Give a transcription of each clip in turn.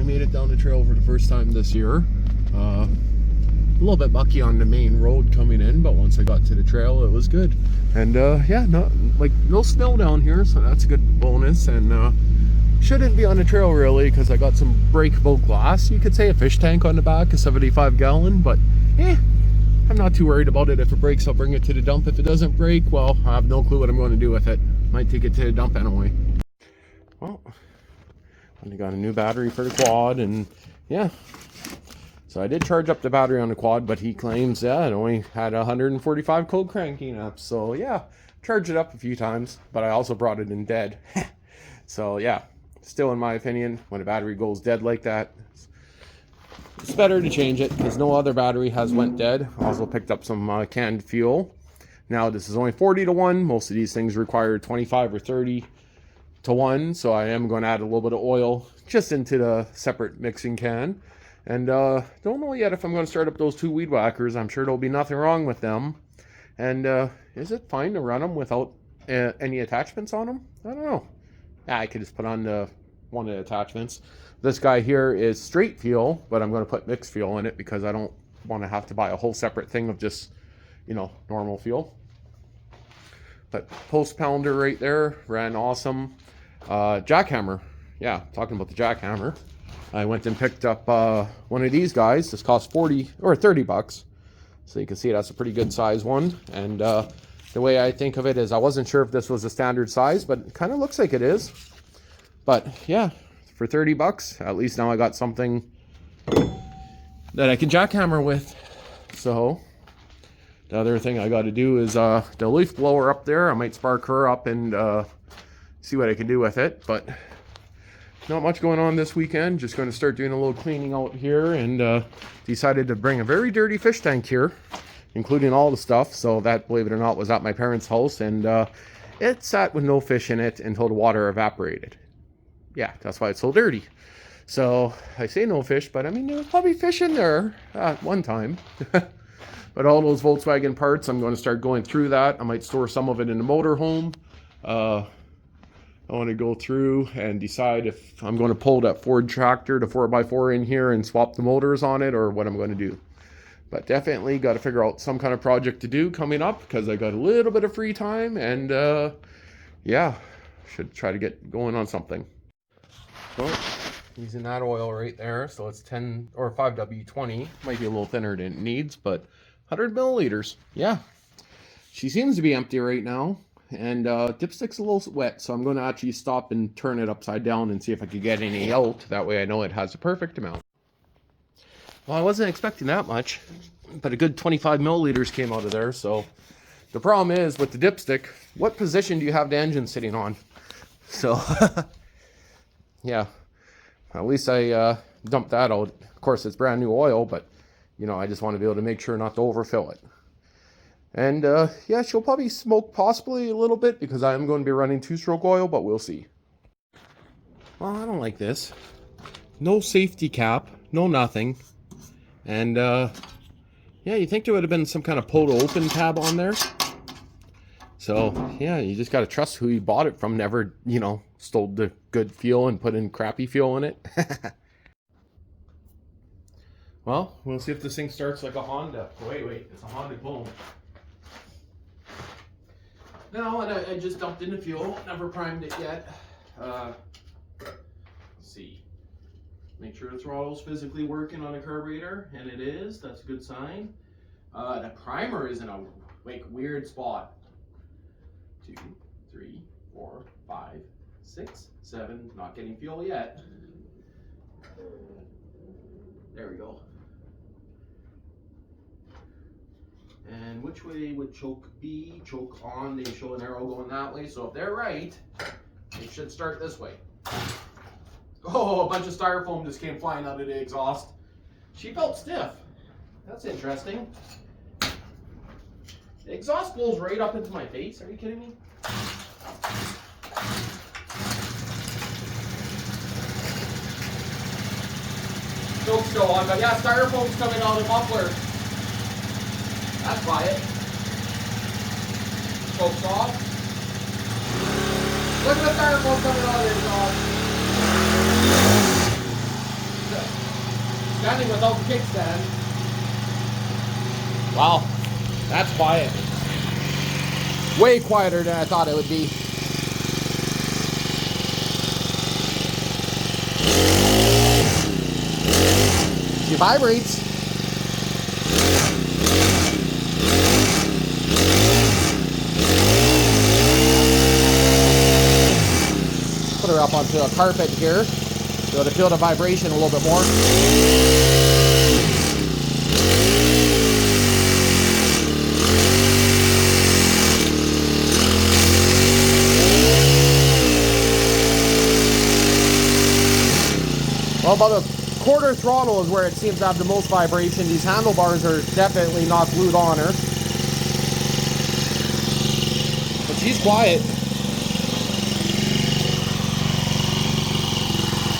made it down the trail for the first time this year. A little bit mucky on the main road coming in, but once I got to the trail, it was good. And yeah, no snow down here, so that's a good bonus. And shouldn't be on the trail really, because I got some breakable glass. You could say a fish tank on the back, a 75-gallon, but I'm not too worried about it. If it breaks, I'll bring it to the dump. If it doesn't break, well, I have no clue what I'm going to do with it. Might take it to the dump anyway. Well, I got a new battery for the quad, and yeah. So I did charge up the battery on the quad, but he claims, yeah, it only had 145 cold cranking up. So yeah, charged it up a few times, but I also brought it in dead. So yeah, still in my opinion, when a battery goes dead like that, it's better to change it, because no other battery has went dead. Also picked up some canned fuel. Now this is only 40 to 1. Most of these things require 25 or 30 to 1. So I am going to add a little bit of oil just into the separate mixing can. And don't know yet if I'm going to start up those 2 weed whackers. I'm sure there'll be nothing wrong with them. And is it fine to run them without any attachments on them? I don't know. I could just put on one of the attachments. This guy here is straight fuel, but I'm going to put mixed fuel in it because I don't want to have to buy a whole separate thing of just, you know, normal fuel. But post pounder right there, ran awesome. Jackhammer, yeah, talking about the jackhammer. I went and picked up one of these guys. This cost 40 or 30 bucks. So you can see that's a pretty good size one. And the way I think of it is, I wasn't sure if this was a standard size, but it kind of looks like it is. But yeah, for 30 bucks, at least now I got something that I can jackhammer with. So the other thing I got to do is the leaf blower up there. I might spark her up and see what I can do with it. But not much going on this weekend. Just going to start doing a little cleaning out here, and decided to bring a very dirty fish tank here, including all the stuff. So that, believe it or not, was at my parents' house, and it sat with no fish in it until the water evaporated. Yeah, that's why it's so dirty. So I say no fish, but I mean, there was probably fish in there at one time. But all those Volkswagen parts, I'm going to start going through that. I might store some of it in the motorhome. I want to go through and decide if I'm going to pull that Ford tractor, the 4x4 in here, and swap the motors on it, or what I'm going to do. But definitely got to figure out some kind of project to do coming up, because I got a little bit of free time, and yeah, should try to get going on something. So using that oil right there, so it's 10 or 5W20, might be a little thinner than it needs, but 100 milliliters. Yeah, she seems to be empty right now. And dipstick's a little wet, so I'm going to actually stop and turn it upside down and see if I could get any out. That way I know it has the perfect amount. Well, I wasn't expecting that much, but a good 25 milliliters came out of there. So the problem is with the dipstick, what position do you have the engine sitting on? So yeah, at least I dumped that out. Of course, it's brand new oil, but you know, I just want to be able to make sure not to overfill it. And yeah, she'll probably smoke possibly a little bit, because I am going to be running 2-stroke oil, but we'll see. Well, I don't like this. No safety cap, no nothing. And yeah, you think there would have been some kind of pull to open tab on there. So yeah, you just got to trust who you bought it from. Never, you know, stole the good fuel and put in crappy fuel in it. Well, we'll see if this thing starts like a Honda. Wait, it's a Honda Boom. No, and I just dumped in the fuel, never primed it yet. Let's see. Make sure the throttle's physically working on the carburetor, and it is. That's a good sign. The primer is in a weird spot. 2, 3, 4, 5, 6, 7. Not getting fuel yet. There we go. And which way would choke be? Choke on, they show an arrow going that way. So if they're right, it should start this way. Oh, a bunch of styrofoam just came flying out of the exhaust. She felt stiff. That's interesting. The exhaust blows right up into my face. Are you kidding me? Choke's still on, but yeah, styrofoam's coming out of the muffler. That's quiet. Choke's off. Look at the styrofoam coming out of the exhaust. without the kickstand. Wow, that's quiet. Way quieter than I thought it would be. She vibrates. Put her up onto a carpet here so to feel the vibration a little bit more. Well, about a quarter throttle is where it seems to have the most vibration. These handlebars are definitely not glued on her. But she's quiet.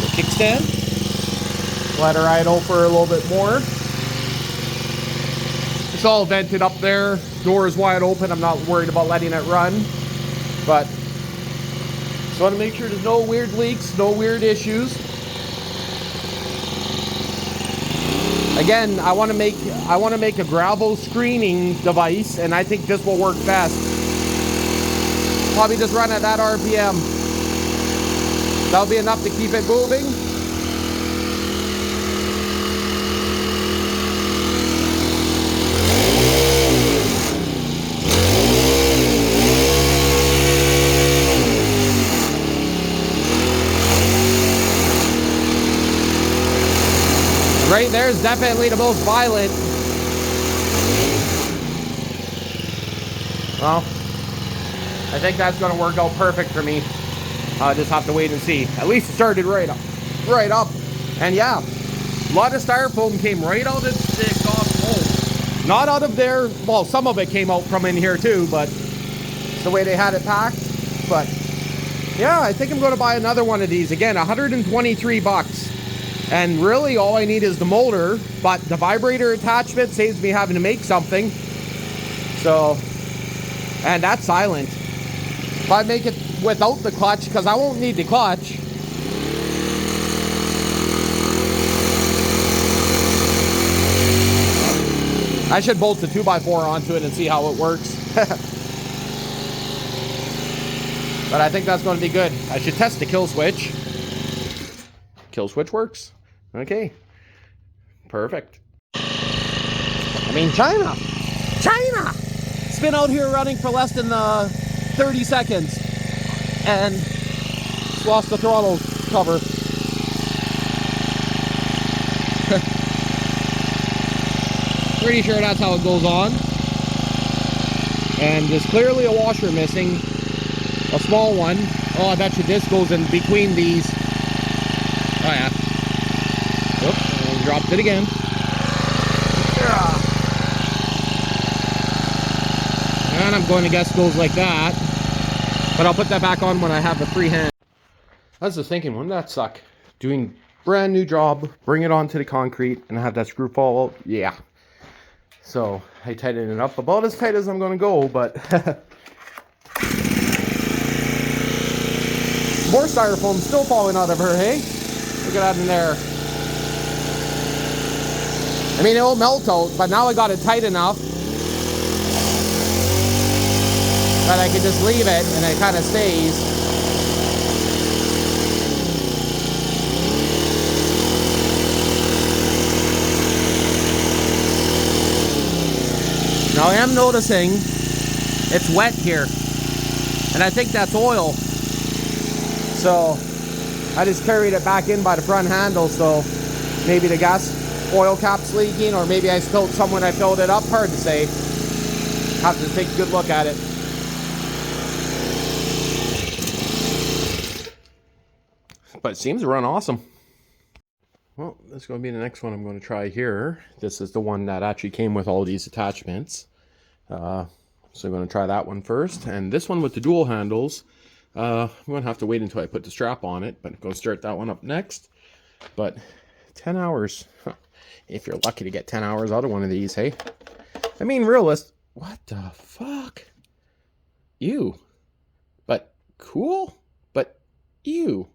The kickstand. Let her idle for a little bit more. It's all vented up there. Door is wide open. I'm not worried about letting it run. But just want to make sure there's no weird leaks, no weird issues. Again, I want to make a gravel screening device, and I think this will work best. Probably just run at that RPM. That'll be enough to keep it moving. Right there's definitely the most violent. Well, I think that's going to work out perfect for me. I'll just have to wait and see. At least it started right up. And yeah, a lot of styrofoam came right out of the exhaust hole. Not out of there. Well, some of it came out from in here too, but it's the way they had it packed. But yeah, I think I'm going to buy another one of these. Again, 123 bucks. And really all I need is the motor, but the vibrator attachment saves me having to make something. So, and that's silent. If I make it without the clutch, because I won't need the clutch. I should bolt the 2x4 onto it and see how it works. But I think that's going to be good. I should test the kill switch. Kill switch works. Okay. Perfect. I mean, China! It's been out here running for less than 30 seconds. And lost the throttle cover. Pretty sure that's how it goes on. And there's clearly a washer missing. A small one. Oh, I bet you this goes in between these. Oh yeah. Oops, and dropped it again. And I'm going to guess goes like that. But I'll put that back on when I have a free hand. I was just thinking, wouldn't that suck? Doing brand new job, bring it onto the concrete, and have that screw fall out. Yeah. So I tighten it up about as tight as I'm going to go, but more styrofoam still falling out of her, hey? Look at that in there. I mean, it will melt out, but now I got it tight enough that I can just leave it and it kind of stays. Now I am noticing it's wet here, and I think that's oil. So I just carried it back in by the front handle, so maybe the gas oil cap's leaking, or maybe I spilled some when I filled it up. Hard to say. Have to take a good look at it. But it seems to run awesome. Well, this is going to be the next one I'm going to try here. This is the one that actually came with all these attachments. So I'm going to try that one first. And this one with the dual handles, I'm going to have to wait until I put the strap on it, but go start that one up next. But 10 hours. If you're lucky to get 10 hours out of one of these, hey? I mean, realist. What the fuck? Ew. But cool? But ew.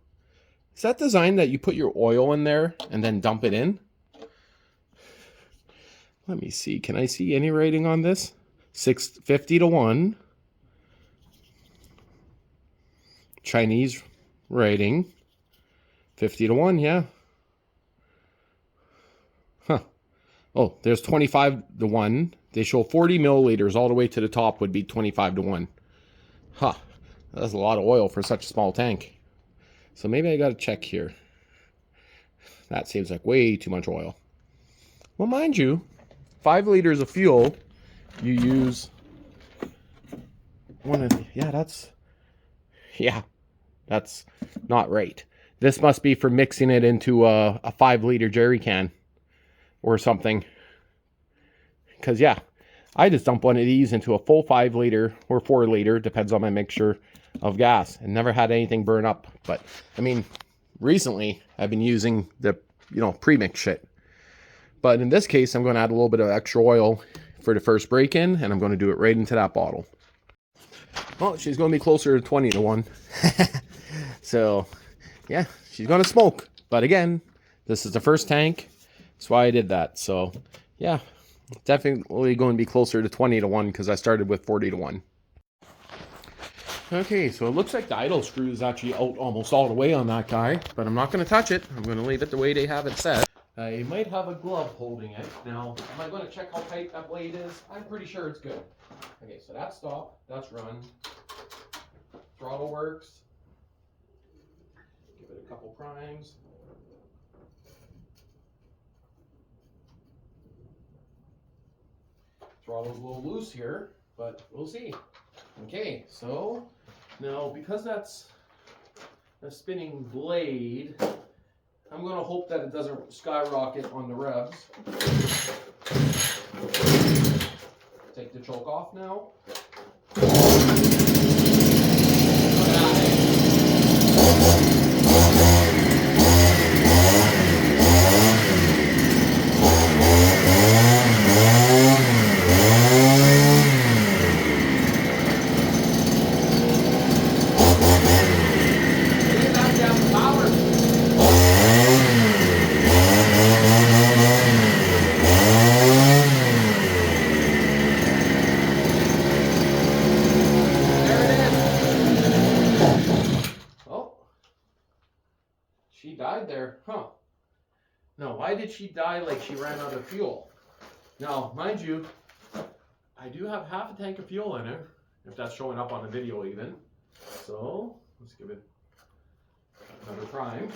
Is that designed that you put your oil in there and then dump it in? Let me see. Can I see any rating on this? 650 to 1. Chinese rating. 50 to 1, yeah. Huh. Oh, there's 25 to 1. They show 40 milliliters all the way to the top would be 25 to 1. Huh. That's a lot of oil for such a small tank. So maybe I got to check here. That seems like way too much oil. Well, mind you, 5 liters of fuel, you use one of the, that's not right. This must be for mixing it into a 5-liter jerry can or something. Because, yeah, I just dump one of these into a full 5-liter or 4-liter, depends on my mixture of gas, and never had anything burn up. But, I mean, recently I've been using the, pre-mix shit. But in this case, I'm going to add a little bit of extra oil for the first break-in, and I'm going to do it right into that bottle. Well, she's going to be closer to 20 to 1. So, yeah, she's going to smoke. But again, this is the first tank. That's why I did that. So, yeah, definitely going to be closer to 20 to 1 because I started with 40 to 1. Okay, so it looks like the idle screw is actually out almost all the way on that guy, but I'm not going to touch it. I'm going to leave it the way they have it set. I might have a glove holding it. Now, am I going to check how tight that blade is? I'm pretty sure it's good. Okay, so that's stop, that's run. Throttle works. Give it a couple primes. Throttle's a little loose here, but we'll see. Okay, so now because that's a spinning blade, I'm going to hope that it doesn't skyrocket on the revs. Take the choke off now. She died there, huh? No, why did she die like she ran out of fuel? Now, mind you, I do have half a tank of fuel in her, if that's showing up on the video even. So, let's give it another prime.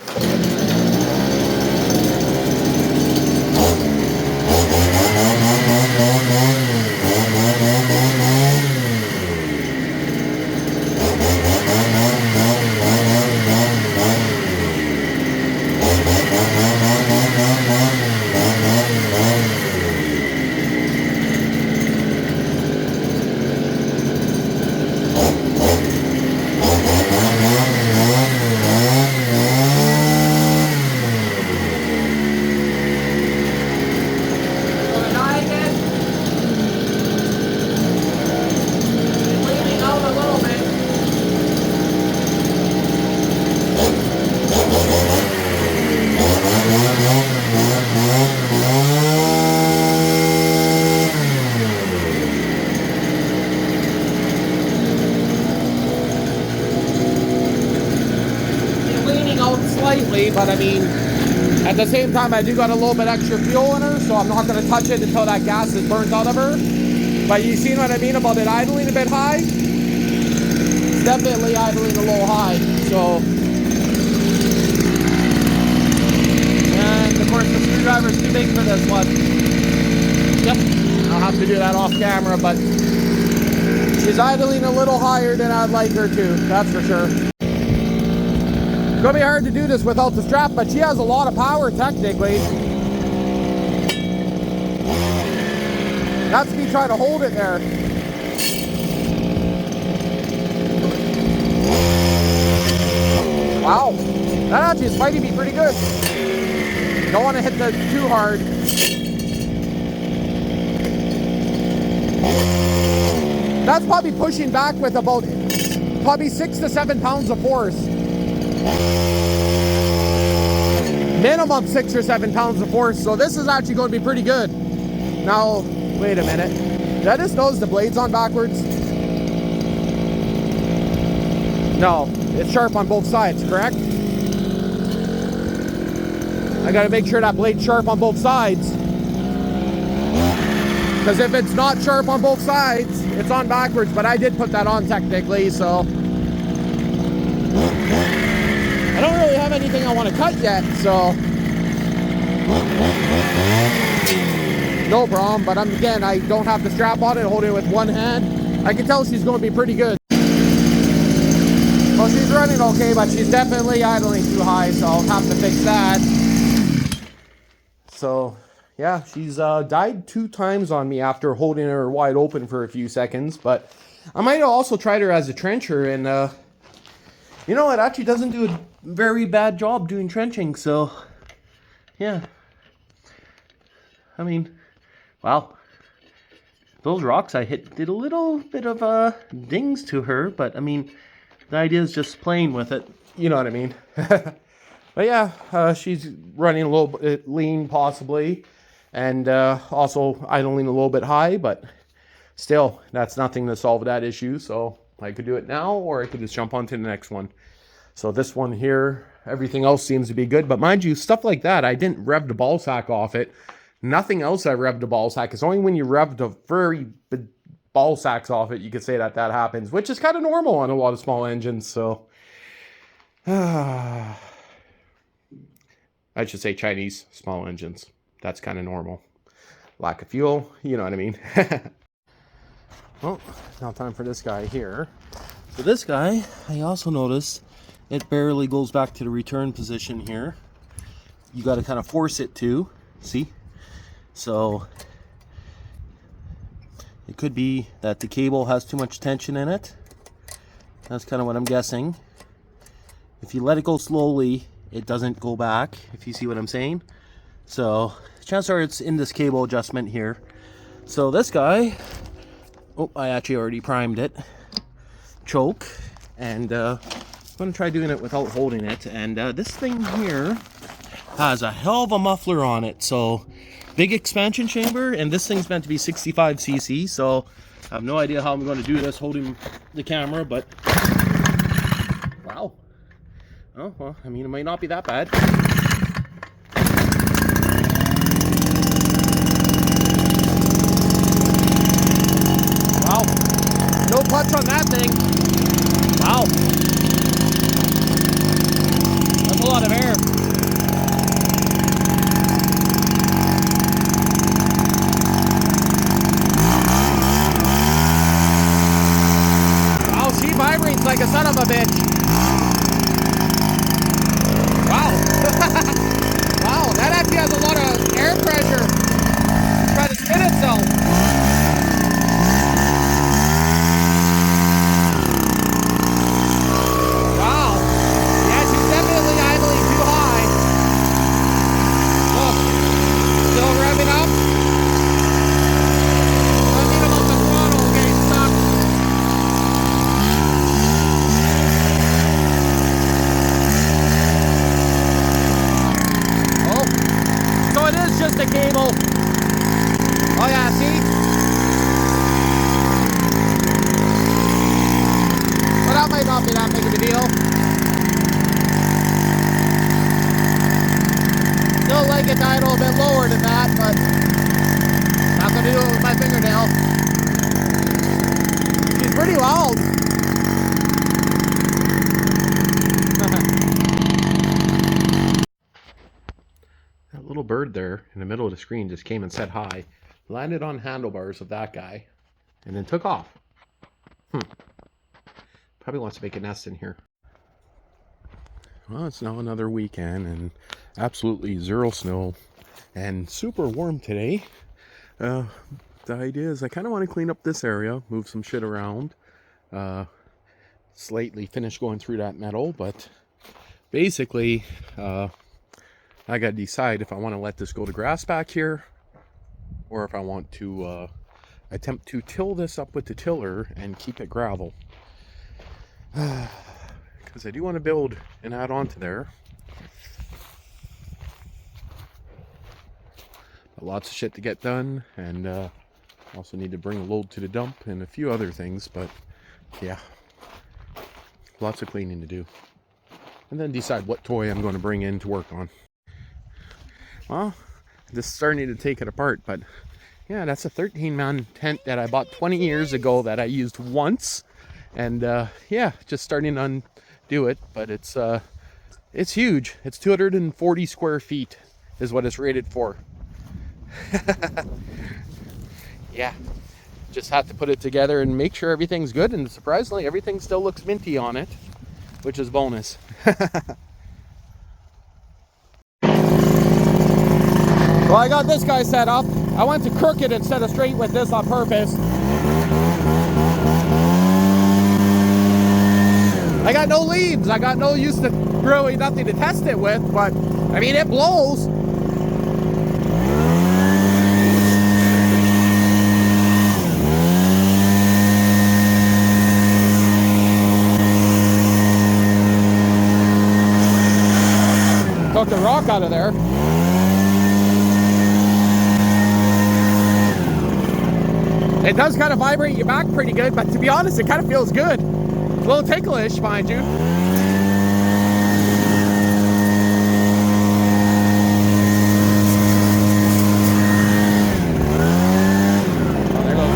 But I mean, at the same time, I do got a little bit extra fuel in her, so I'm not going to touch it until that gas is burnt out of her. But you seen what I mean about it idling a bit high? It's definitely idling a little high, so. And of course, the screwdriver's too big for this one. Yep, I'll have to do that off camera, but she's idling a little higher than I'd like her to, that's for sure. It's gonna be hard to do this without the strap, but she has a lot of power technically. That's me trying to hold it there. Wow, that actually is fighting me pretty good. Don't want to hit the too hard. That's probably pushing back with about probably 6 to 7 pounds of force. Minimum 6 or 7 pounds of force, so this is actually going to be pretty good. Now, wait a minute. Did I just notice the blade's on backwards? No, it's sharp on both sides, correct? I gotta make sure that blade's sharp on both sides. Because if it's not sharp on both sides, it's on backwards, but I did put that on technically, so. I don't really have anything I want to cut yet, so. No problem, but again, I don't have the strap on it, holding it with one hand. I can tell she's going to be pretty good. Well, she's running okay, but she's definitely idling too high, so I'll have to fix that. So, yeah, she's died 2 times on me after holding her wide open for a few seconds, but I might have also tried her as a trencher, and you know, it actually doesn't do a very bad job doing trenching, so yeah. I mean, wow. Those rocks I hit did a little bit of dings to her, but I mean, the idea is just playing with it. You know what I mean? But yeah, she's running a little bit lean possibly, and also idling a little bit high, but still, that's nothing to solve that issue. So I could do it now, or I could just jump on to the next one. So this one here, everything else seems to be good. But mind you, stuff like that, I didn't rev the ball sack off it. Nothing else I revved the ball sack. It's only when you rev the very big ball sacks off it, you could say that that happens, which is kind of normal on a lot of small engines. So I should say Chinese small engines. That's kind of normal. Lack of fuel, you know what I mean. Well, now time for this guy here. So this guy, I also noticed it barely goes back to the return position here. You got to kind of force it to, see? So it could be that the cable has too much tension in it. That's kind of what I'm guessing. If you let it go slowly, it doesn't go back, if you see what I'm saying. So chances are it's in this cable adjustment here. So this guy, oh, I actually already primed it. Choke, and I'm gonna try doing it without holding it. And this thing here has a hell of a muffler on it. So big expansion chamber, and this thing's meant to be 65 cc. So I have no idea how I'm going to do this holding the camera, but wow. Oh well, I mean, it might not be that bad. Wow, no clutch on that thing. Wow, that's a lot of air. Wow, she vibrates like a son of a bitch. Wow. Wow, that actually has a lot of air pressure. It's trying to spin itself. Wow. Yeah, she's definitely idling too high. Look, still revving up. Something about the throttle getting stuck. So it is just a cable. Oh yeah, see? Well, that might not be that big of a deal. Still like it to idle a bit lower than that, but not gonna do it with my fingernail. She's pretty loud. That little bird there in the middle of the screen just came and said hi, landed on handlebars of that guy, and then took off. Probably wants to make a nest in here. Well, it's now another weekend and absolutely zero snow and super warm today. The idea is I kind of want to clean up this area, move some shit around, slightly finish going through that metal, but basically I got to decide if I want to let this go to grass back here, or if I want to attempt to till this up with the tiller and keep it gravel. Because I do want to build and add on to there. lots of shit to get done, and also need to bring a load to the dump and a few other things, but yeah, lots of cleaning to do. And then decide what toy I'm going to bring in to work on. Well, just starting to take it apart, but yeah, that's a 13-man tent that I bought 20 years ago that I used once, and yeah, just starting to undo it, but it's huge. It's 240 square feet is what it's rated for. Yeah, just have to put it together and make sure everything's good, and surprisingly everything still looks minty on it, which is bonus. Well, I got this guy set up. I went to crooked instead of straight with this on purpose. I got no leads. I got no use to really nothing to test it with, but I mean, it blows. Took the rock out of there. It does kind of vibrate your back pretty good, but to be honest, it kind of feels good. A little ticklish, mind you. Oh, there goes.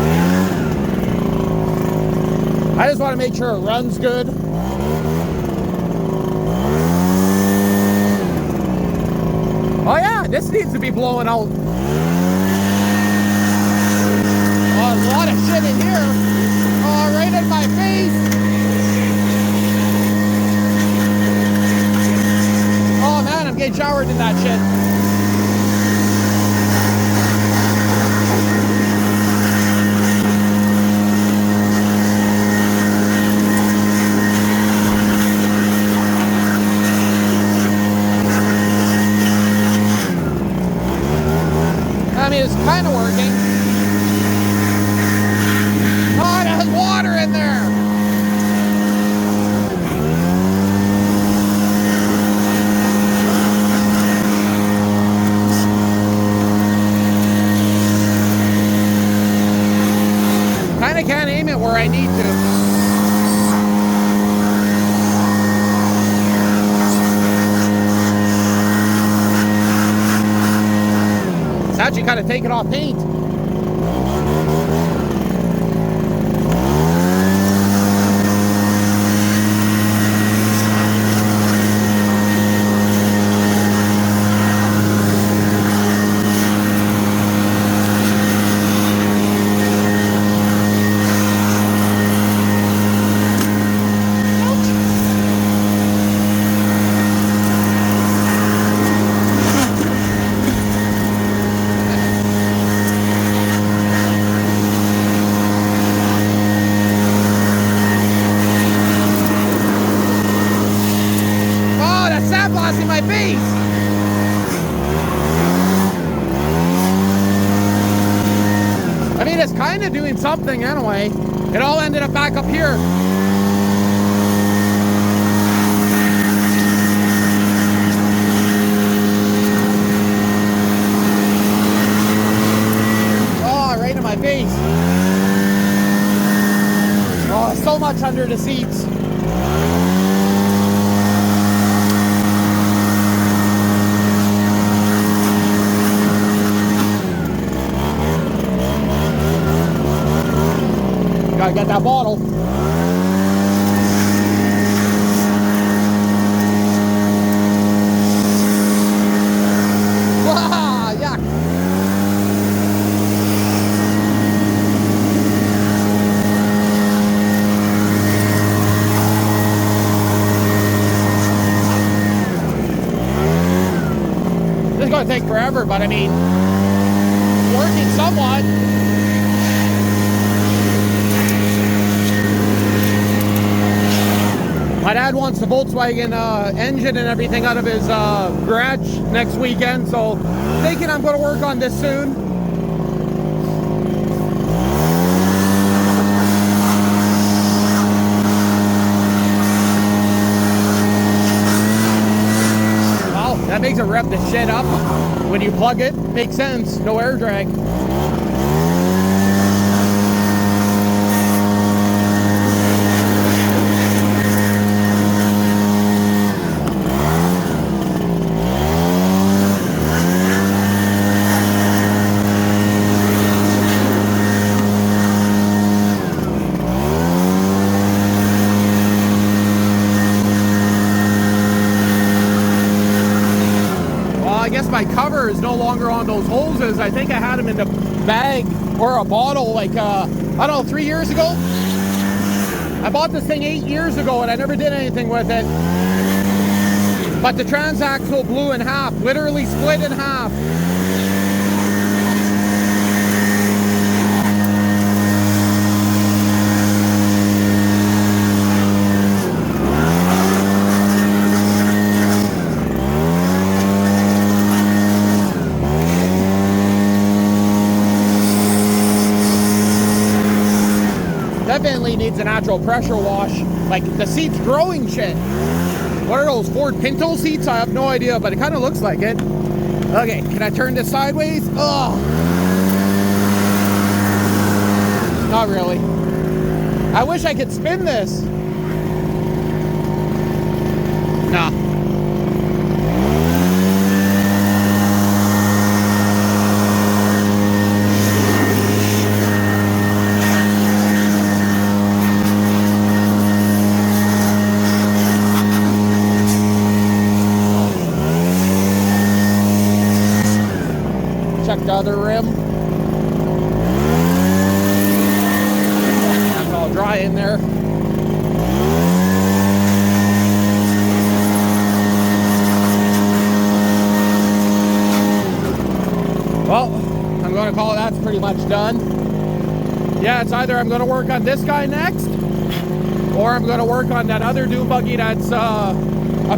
I just want to make sure it runs good. Oh yeah, this needs to be blowing out. Oh, there's a lot of shit in here. Oh, right in my face. Oh man, I'm getting showered in that shit. I mean, it's kind of working. Oh, it has water in there. Kind of can't aim it where I need to. It's actually kind of taking off paint. In my face. I mean, it's kind of doing something anyway. It all ended up back up here. Oh, right in my face. Oh, so much under the seats. Gotta get that bottle. Ah, yuck. This is gonna take forever, but I mean, it's working somewhat. My dad wants the Volkswagen engine and everything out of his garage next weekend, so thinking I'm going to work on this soon. Wow, that makes it rev the shit up when you plug it. Makes sense, no air drag. My cover is no longer on those hoses. I think I had them in the bag or a bottle like I don't know, 3 years ago. I bought this thing 8 years ago and I never did anything with it, but the transaxle blew in half, literally split in half. Definitely needs a natural pressure wash. Like, the seat's growing shit. What are those, Ford Pinto seats? I have no idea, but it kind of looks like it. Okay, can I turn this sideways? Oh, not really. I wish I could spin this. Nah. Check the other rim. That's all dry in there. Well, I'm going to call it that's pretty much done. Yeah, it's either I'm going to work on this guy next, or I'm going to work on that other dune buggy that's a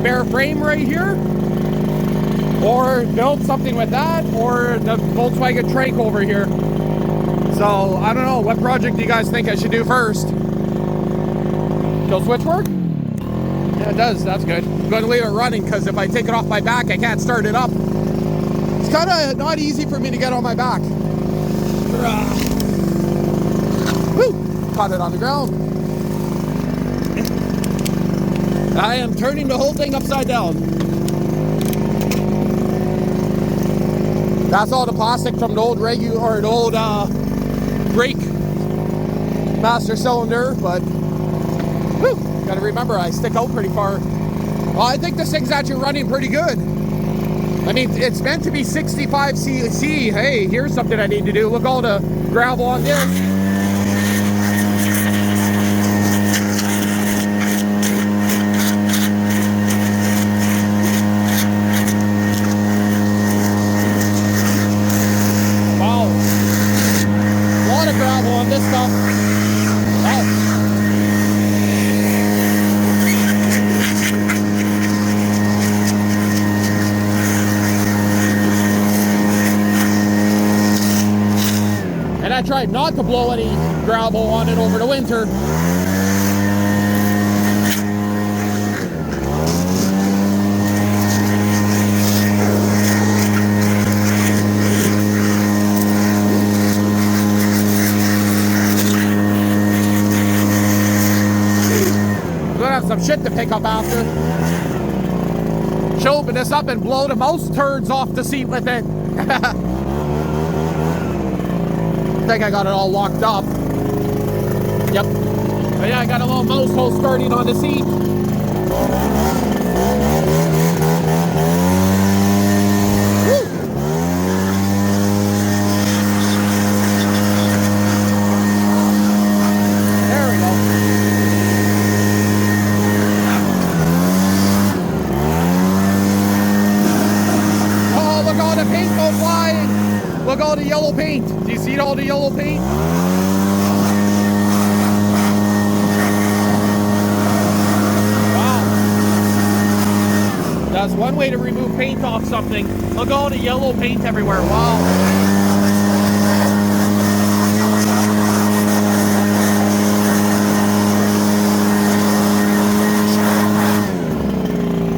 bare frame right here, or build something with that, or the Volkswagen Trank over here. So, I don't know, what project do you guys think I should do first? Kill switch work? Yeah, it does, that's good. I'm going to leave it running, because if I take it off my back, I can't start it up. It's kind of not easy for me to get on my back. Woo! Caught it on the ground. I am turning the whole thing upside down. That's all the plastic from the old brake master cylinder, but whew, gotta remember I stick out pretty far. Well, I think this thing's actually running pretty good. I mean, it's meant to be 65 cc. Hey, here's something I need to do. Look all the gravel on this. I tried not to blow any gravel on it over the winter. I'm gonna have some shit to pick up after. Should open this up and blow the mouse turds off the seat with it. I think I got it all locked up. Yep. But yeah, I got a little mouse hole starting on the seat. Woo! There we go. Oh, look, all the paint go flying. Look, all the yellow paint. Do you see all the yellow paint? Wow. That's one way to remove paint off something. Look, all the yellow paint everywhere. Wow.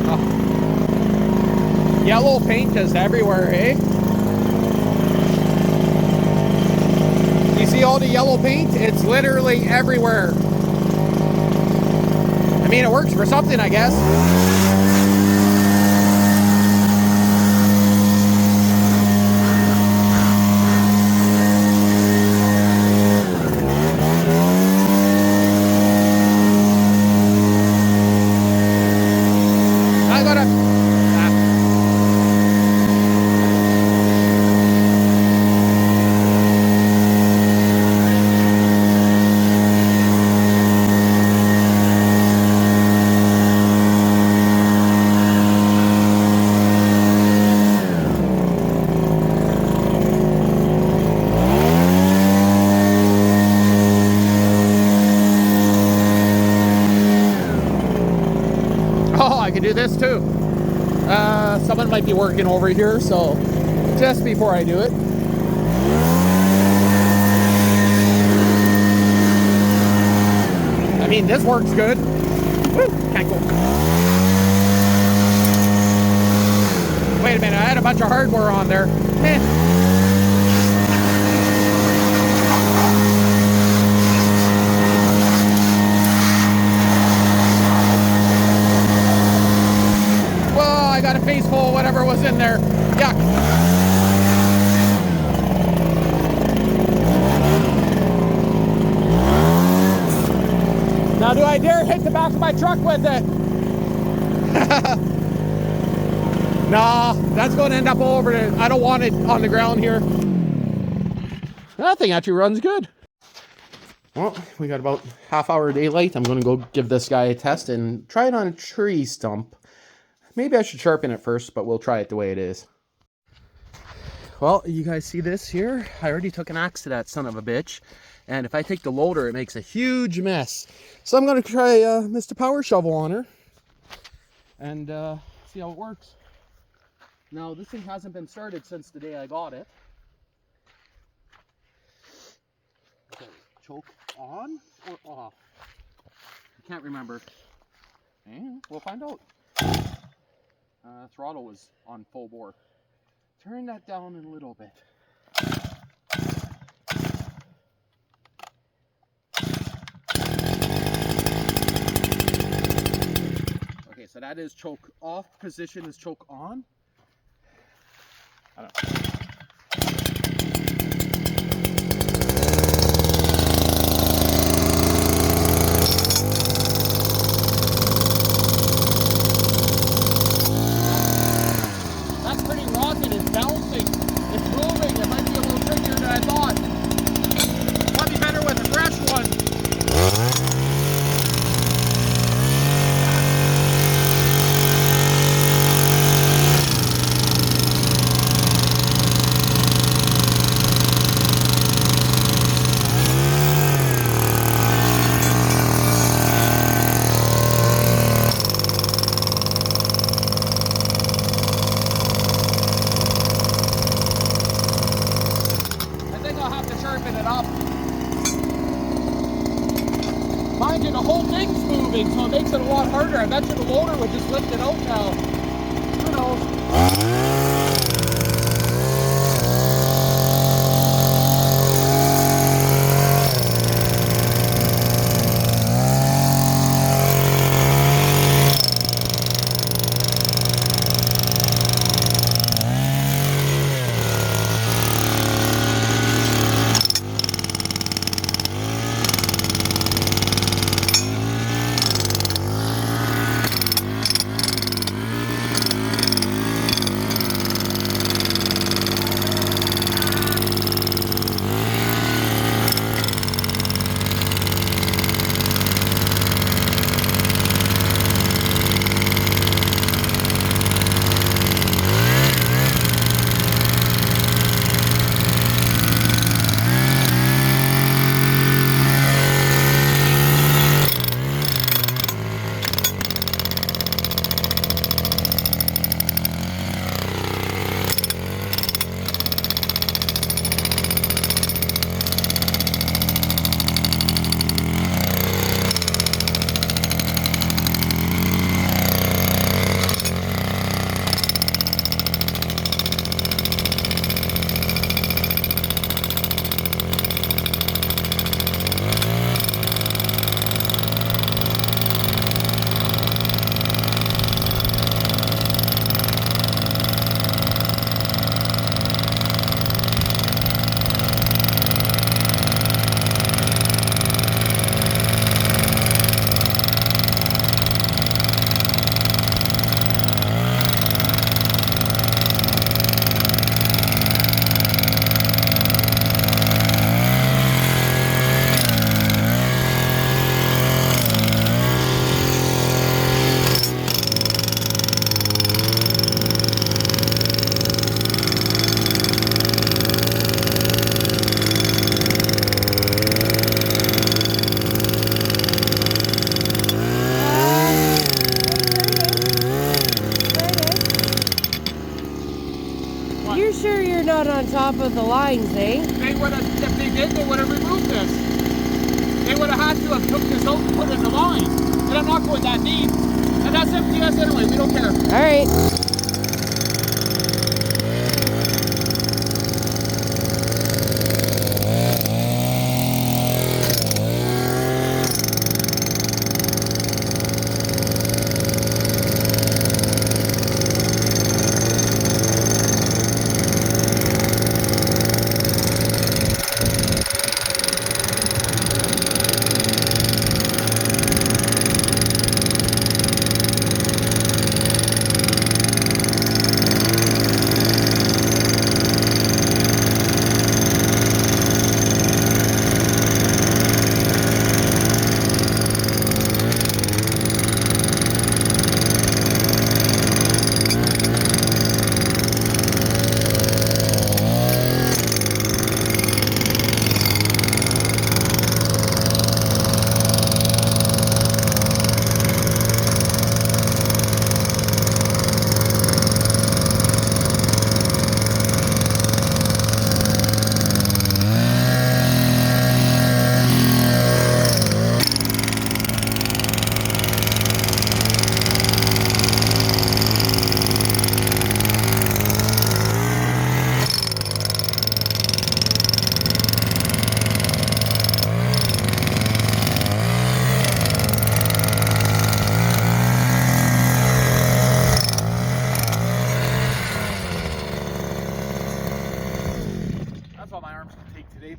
Oh. Yellow paint just everywhere, eh? You see all the yellow paint? It's literally everywhere. I mean, it works for something, I guess. I can do this too. Someone might be working over here, so just before I do it. I mean, this works good. Woo, can't go. Wait a minute, I had a bunch of hardware on there. I got a face full of whatever was in there. Yuck. Now do I dare hit the back of my truck with it? Nah, that's going to end up all over it. I don't want it on the ground here. That thing actually runs good. Well, we got about half-hour daylight. I'm going to go give this guy a test and try it on a tree stump. Maybe I should sharpen it first, but we'll try it the way it is. Well, you guys see this here? I already took an axe to that son of a bitch. And if I take the loader, it makes a huge mess. So I'm going to try Mr. Power Shovel on her. And see how it works. Now, this thing hasn't been started since the day I got it. Okay, choke on or off? I can't remember. And we'll find out. Throttle was on full bore. Turn that down a little bit. Okay, so that is choke off. Position is choke on. I don't know. Mind you, the whole thing's moving, so it makes it a lot harder. I bet you the loader would just lift it out now. Who knows? You're sure you're not on top of the lines, eh? They would have, if they did, they would have removed this. They would have had to have took this out and put it in the line. And I'm not going that deep. And that's MTS anyway, we don't care. All right.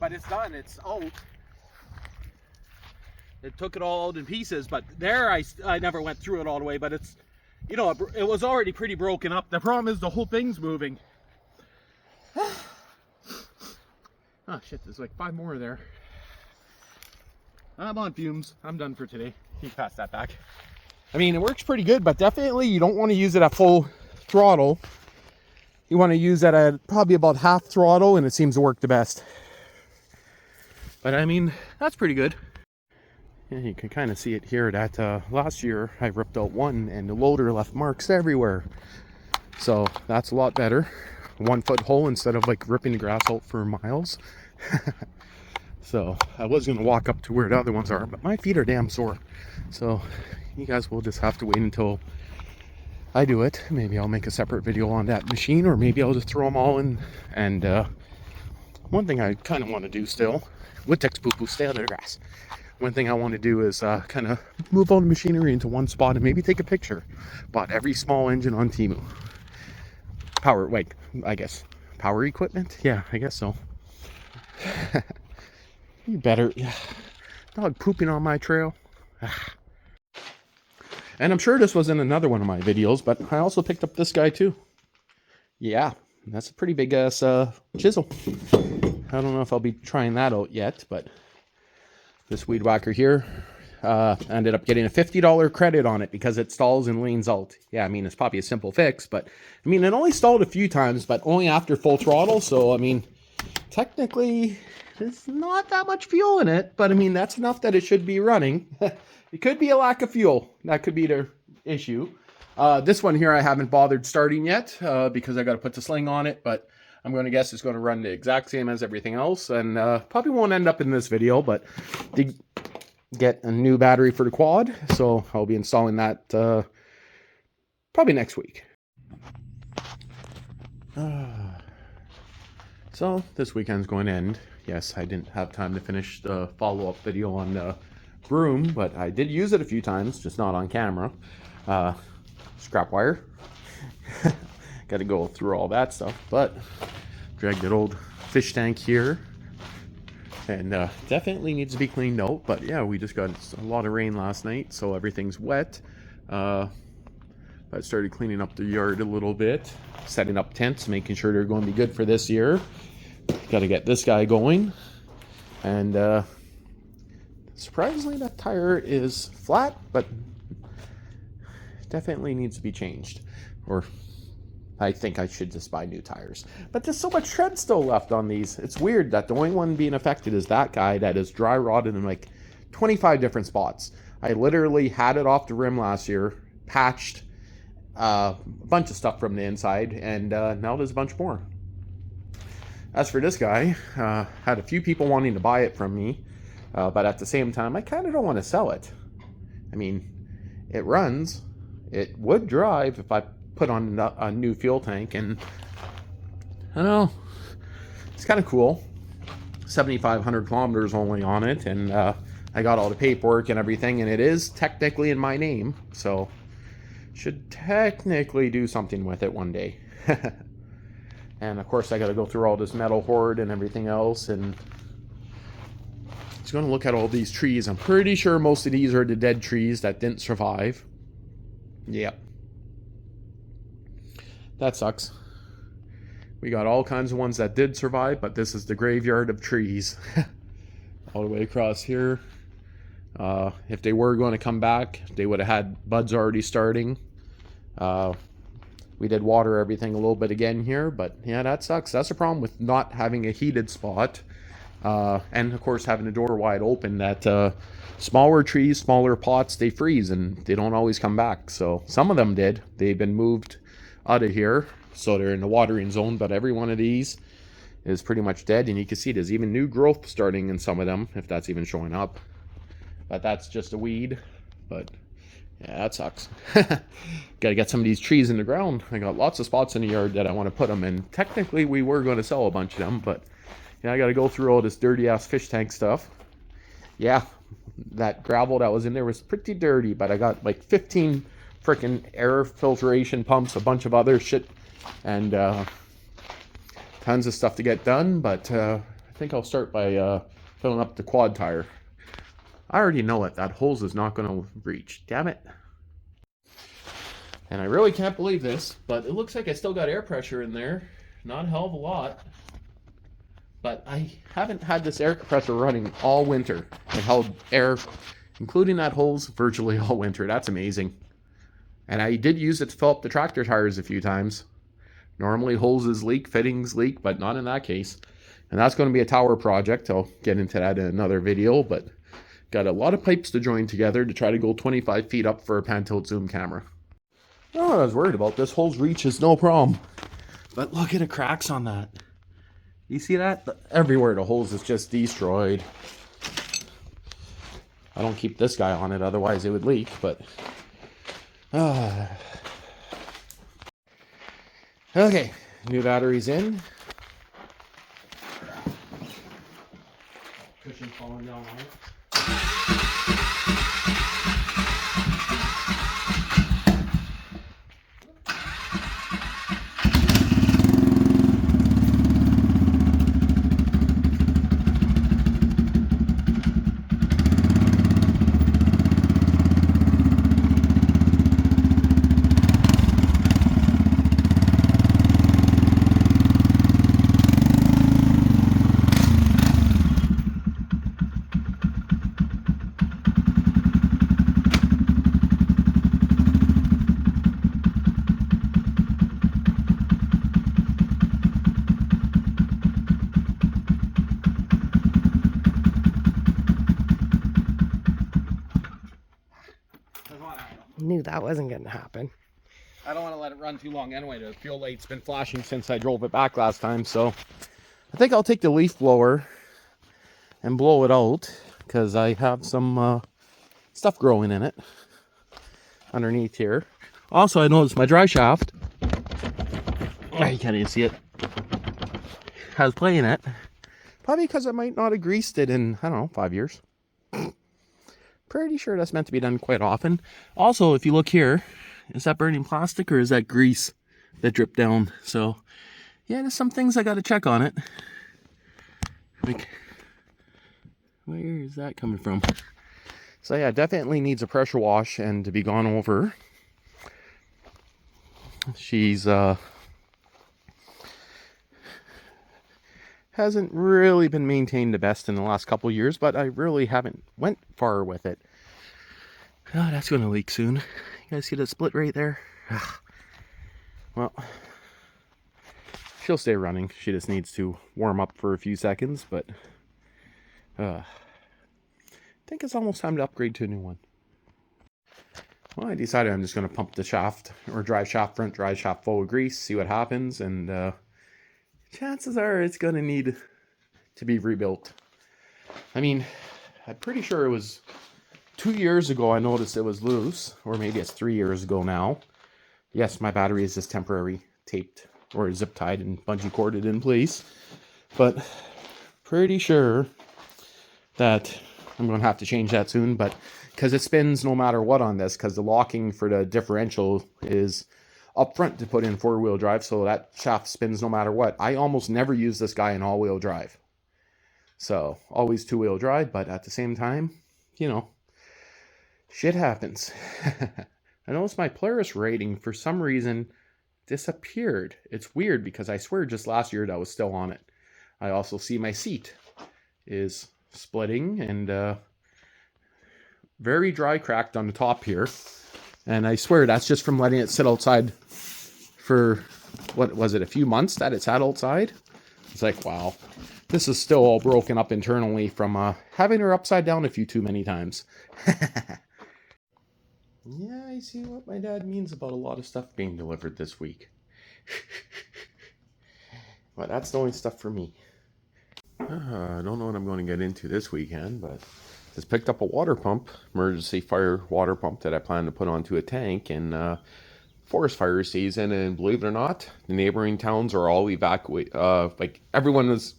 But it's done, it's out. It took it all out in pieces, but there I never went through it all the way, but it's, you know, it was already pretty broken up. The problem is the whole thing's moving. Oh shit, there's like 5 more there. I'm on fumes. I'm done for today. You can pass that back. I mean, it works pretty good, but definitely you don't want to use it at full throttle. You want to use it at probably about half throttle, and it seems to work the best. But I mean, that's pretty good. Yeah, you can kind of see it here that last year I ripped out one and the loader left marks everywhere. So that's a lot better. 1 foot hole instead of like ripping the grass out for miles. So I was going to walk up to where the other ones are, but my feet are damn sore. So you guys will just have to wait until I do it. Maybe I'll make a separate video on that machine, or maybe I'll just throw them all in. And one thing I kind of want to do still, with text poo poo, stay out of the grass. One thing I want to do is kind of move all the machinery into one spot and maybe take a picture. Bought every small engine on Temu. Power, wait, I guess. Power equipment? Yeah, I guess so. You better. Yeah. Dog pooping on my trail. And I'm sure this was in another one of my videos, but I also picked up this guy too. Yeah, that's a pretty big ass chisel. I don't know if I'll be trying that out yet, but this weed whacker here ended up getting a $50 credit on it because it stalls and leans out. Yeah, I mean, it's probably a simple fix, but I mean, it only stalled a few times, but only after full throttle. So, I mean, technically, there's not that much fuel in it, but I mean, that's enough that it should be running. It could be a lack of fuel. That could be the issue. This one here I haven't bothered starting yet because I got to put the sling on it, but I'm going to guess it's going to run the exact same as everything else, and probably won't end up in this video, but did get a new battery for the quad, so I'll be installing that probably next week. So this weekend's going to end. Yes, I didn't have time to finish the follow-up video on the broom, but I did use it a few times, just not on camera. Scrap wire. Got to go through all that stuff, but dragged that old fish tank here, and definitely needs to be cleaned out. But yeah, we just got a lot of rain last night, so everything's wet. I started cleaning up the yard a little bit, setting up tents, making sure they're going to be good for this year. Got to get this guy going, and surprisingly that tire is flat, but definitely needs to be changed, or I think I should just buy new tires. But there's so much tread still left on these. It's weird that the only one being affected is that guy that is dry rotted in like 25 different spots. I literally had it off the rim last year, patched a bunch of stuff from the inside, and now there's a bunch more. As for this guy, had a few people wanting to buy it from me, but at the same time, I kind of don't want to sell it. I mean, it runs. It would drive if I put on a new fuel tank, and I don't know, it's kind of cool. 7,500 kilometers only on it, and I got all the paperwork and everything, and it is technically in my name, so should technically do something with it one day. And of course I got to go through all this metal Horde and everything else, and just going to look at all these trees. I'm pretty sure most of these are the dead trees that didn't survive. Yep. That sucks. We got all kinds of ones that did survive, but this is the graveyard of trees. All the way across here. If they were going to come back, they would have had buds already starting. We did water everything a little bit again here, but yeah, that sucks. That's the problem with not having a heated spot. And of course having the door wide open, that smaller trees, smaller pots, they freeze and they don't always come back. So some of them did. They've been moved out of here, so they're in the watering zone, but every one of these is pretty much dead, and you can see there's even new growth starting in some of them, if that's even showing up. But that's just a weed. But yeah, that sucks. Gotta get some of these trees in the ground. I got lots of spots in the yard that I want to put them in. Technically we were going to sell a bunch of them, but yeah, I gotta go through all this dirty ass fish tank stuff. Yeah, that gravel that was in there was pretty dirty, but I got like 15 freaking air filtration pumps, a bunch of other shit, and tons of stuff to get done. But I think I'll start by filling up the quad tire. I already know it. That hose is not going to reach. Damn it. And I really can't believe this, but it looks like I still got air pressure in there. Not a hell of a lot. But I haven't had this air compressor running all winter. It held air, including that hose, virtually all winter. That's amazing. And I did use it to fill up the tractor tires a few times. Normally hoses leak, fittings leak, but not in that case. And that's going to be a tower project. I'll get into that in another video, but got a lot of pipes to join together to try to go 25 feet up for a pan-tilt zoom camera. Oh, I was worried about this. Hose reach is no problem. But look at the cracks on that. You see that? Everywhere the hose is just destroyed. I don't keep this guy on it, otherwise it would leak, but... Okay, new batteries in. Cushion falling down on it. Knew that wasn't going to happen. I don't want to let it run too long anyway. The fuel light's been flashing since I drove it back last time, so I think I'll take the leaf blower and blow it out, because I have some stuff growing in it underneath here. Also, I noticed my dry shaft, you can't even see it, has play in it. Probably because I might not have greased it in, I don't know, 5 years. Pretty sure that's meant to be done quite often. Also, if you look here, is that burning plastic or is that grease that dripped down? So, yeah, there's some things I got to check on it. Like, where is that coming from? So yeah, definitely needs a pressure wash and to be gone over. She's hasn't really been maintained the best in the last couple years, but I really haven't went far with it. Oh, that's going to leak soon. You guys see that split right there? Well, she'll stay running. She just needs to warm up for a few seconds, but I think it's almost time to upgrade to a new one. Well, I decided I'm just going to pump the shaft, or drive shaft front, drive shaft full of grease, see what happens, and chances are it's gonna need to be rebuilt. I mean, I'm pretty sure it was 2 years ago I noticed it was loose, or maybe it's 3 years ago now. Yes, my battery is just temporary taped or zip tied and bungee corded in place, but pretty sure that I'm going to have to change that soon, but because it spins no matter what on this, because the locking for the differential is up front to put in 4-wheel drive, so that shaft spins no matter what. I almost never use this guy in all-wheel drive. So, always 2-wheel drive, but at the same time, you know, shit happens. I noticed my Polaris rating, for some reason, disappeared. It's weird because I swear just last year that was still on it. I also see my seat is splitting and very dry cracked on the top here. And I swear that's just from letting it sit outside for, what was it, a few months that it sat outside? It's like, wow, this is still all broken up internally from having her upside down a few too many times. Yeah, I see what my dad means about a lot of stuff being delivered this week. But that's the only stuff for me. I don't know what I'm going to get into this weekend, but just picked up a water pump, emergency fire water pump that I plan to put onto a tank in forest fire season. And believe it or not, the neighboring towns are all evacuated. Like everyone was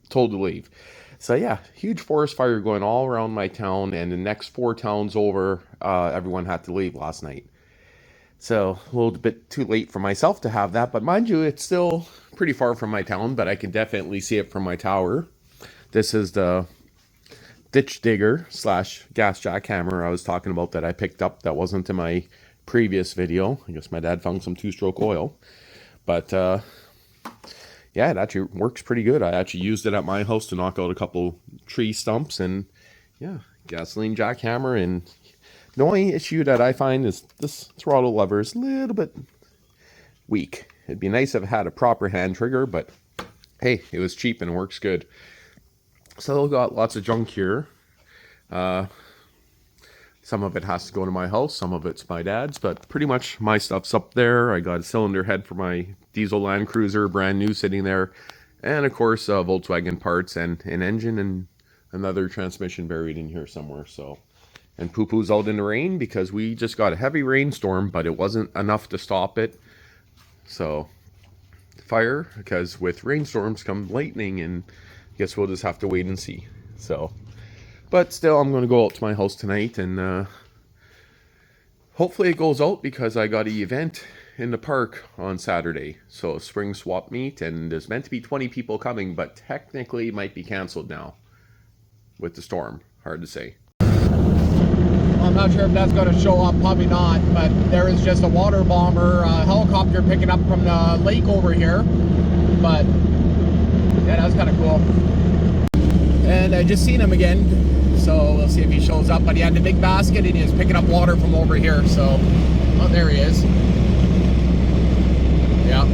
told to leave. So yeah, huge forest fire going all around my town, and the next 4 towns over, everyone had to leave last night. So a little bit too late for myself to have that, but mind you, it's still pretty far from my town, but I can definitely see it from my tower. This is the ditch digger / gas jackhammer I was talking about that I picked up that wasn't in my previous video. I guess my dad found some 2-stroke oil, but yeah, it actually works pretty good. I actually used it at my house to knock out a couple tree stumps, and yeah, gasoline jackhammer. And the only issue that I find is this throttle lever is a little bit weak. It'd be nice if it had a proper hand trigger, but hey, it was cheap and works good. So I've got lots of junk here. Some of it has to go to my house, some of it's my dad's, but pretty much my stuff's up there. I got a cylinder head for my diesel Land Cruiser, brand new, sitting there. And of course, Volkswagen parts and an engine and another transmission buried in here somewhere. So, and poo-poo's out in the rain because we just got a heavy rainstorm, but it wasn't enough to stop it. So, fire, because with rainstorms come lightning, and I guess we'll just have to wait and see. So, but still, I'm going to go out to my house tonight, and hopefully it goes out, because I got an event in the park on Saturday. So, spring swap meet, and there's meant to be 20 people coming, but technically it might be canceled now with the storm. Hard to say. I'm not sure if that's going to show up, probably not, but there is just a water bomber helicopter picking up from the lake over here. But yeah, that's kind of cool. And I just seen him again. So we'll see if he shows up. But he had the big basket and he was picking up water from over here. So, oh, there he is. Yeah.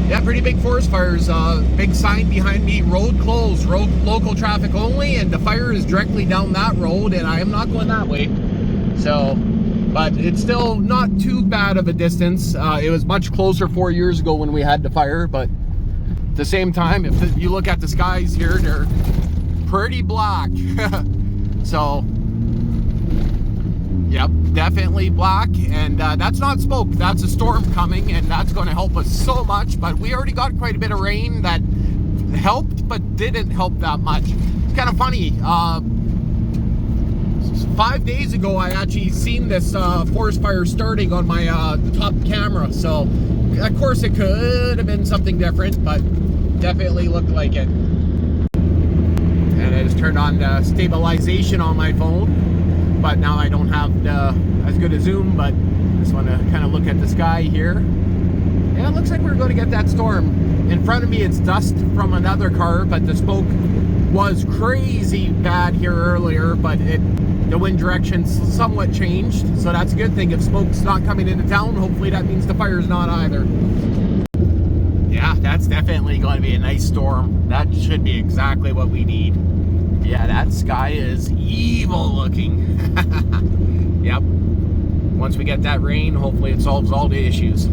Yeah, pretty big forest fires. Big sign behind me, road closed, road local traffic only. And the fire is directly down that road, and I am not going that way. So, but it's still not too bad of a distance. It was much closer 4 years ago when we had the fire. But at the same time, if you look at the skies here, they're pretty black. So, yep, definitely black. And that's not smoke, that's a storm coming, and that's going to help us so much. But we already got quite a bit of rain that helped, but didn't help that much. It's kind of funny. 5 days ago, I actually seen this forest fire starting on my top camera. So, of course, it could have been something different, but definitely looked like it. And I just turned on the stabilization on my phone, but now I don't have as good a zoom, but I just want to kind of look at the sky here. Yeah, it looks like we're going to get that storm. In front of me, it's dust from another car, but the smoke was crazy bad here earlier, but the wind direction somewhat changed, so that's a good thing. If smoke's not coming into town, hopefully that means the fire's not either. Yeah, that's definitely going to be a nice storm. That should be exactly what we need. Yeah, that sky is evil looking. Yep. Once we get that rain, hopefully it solves all the issues.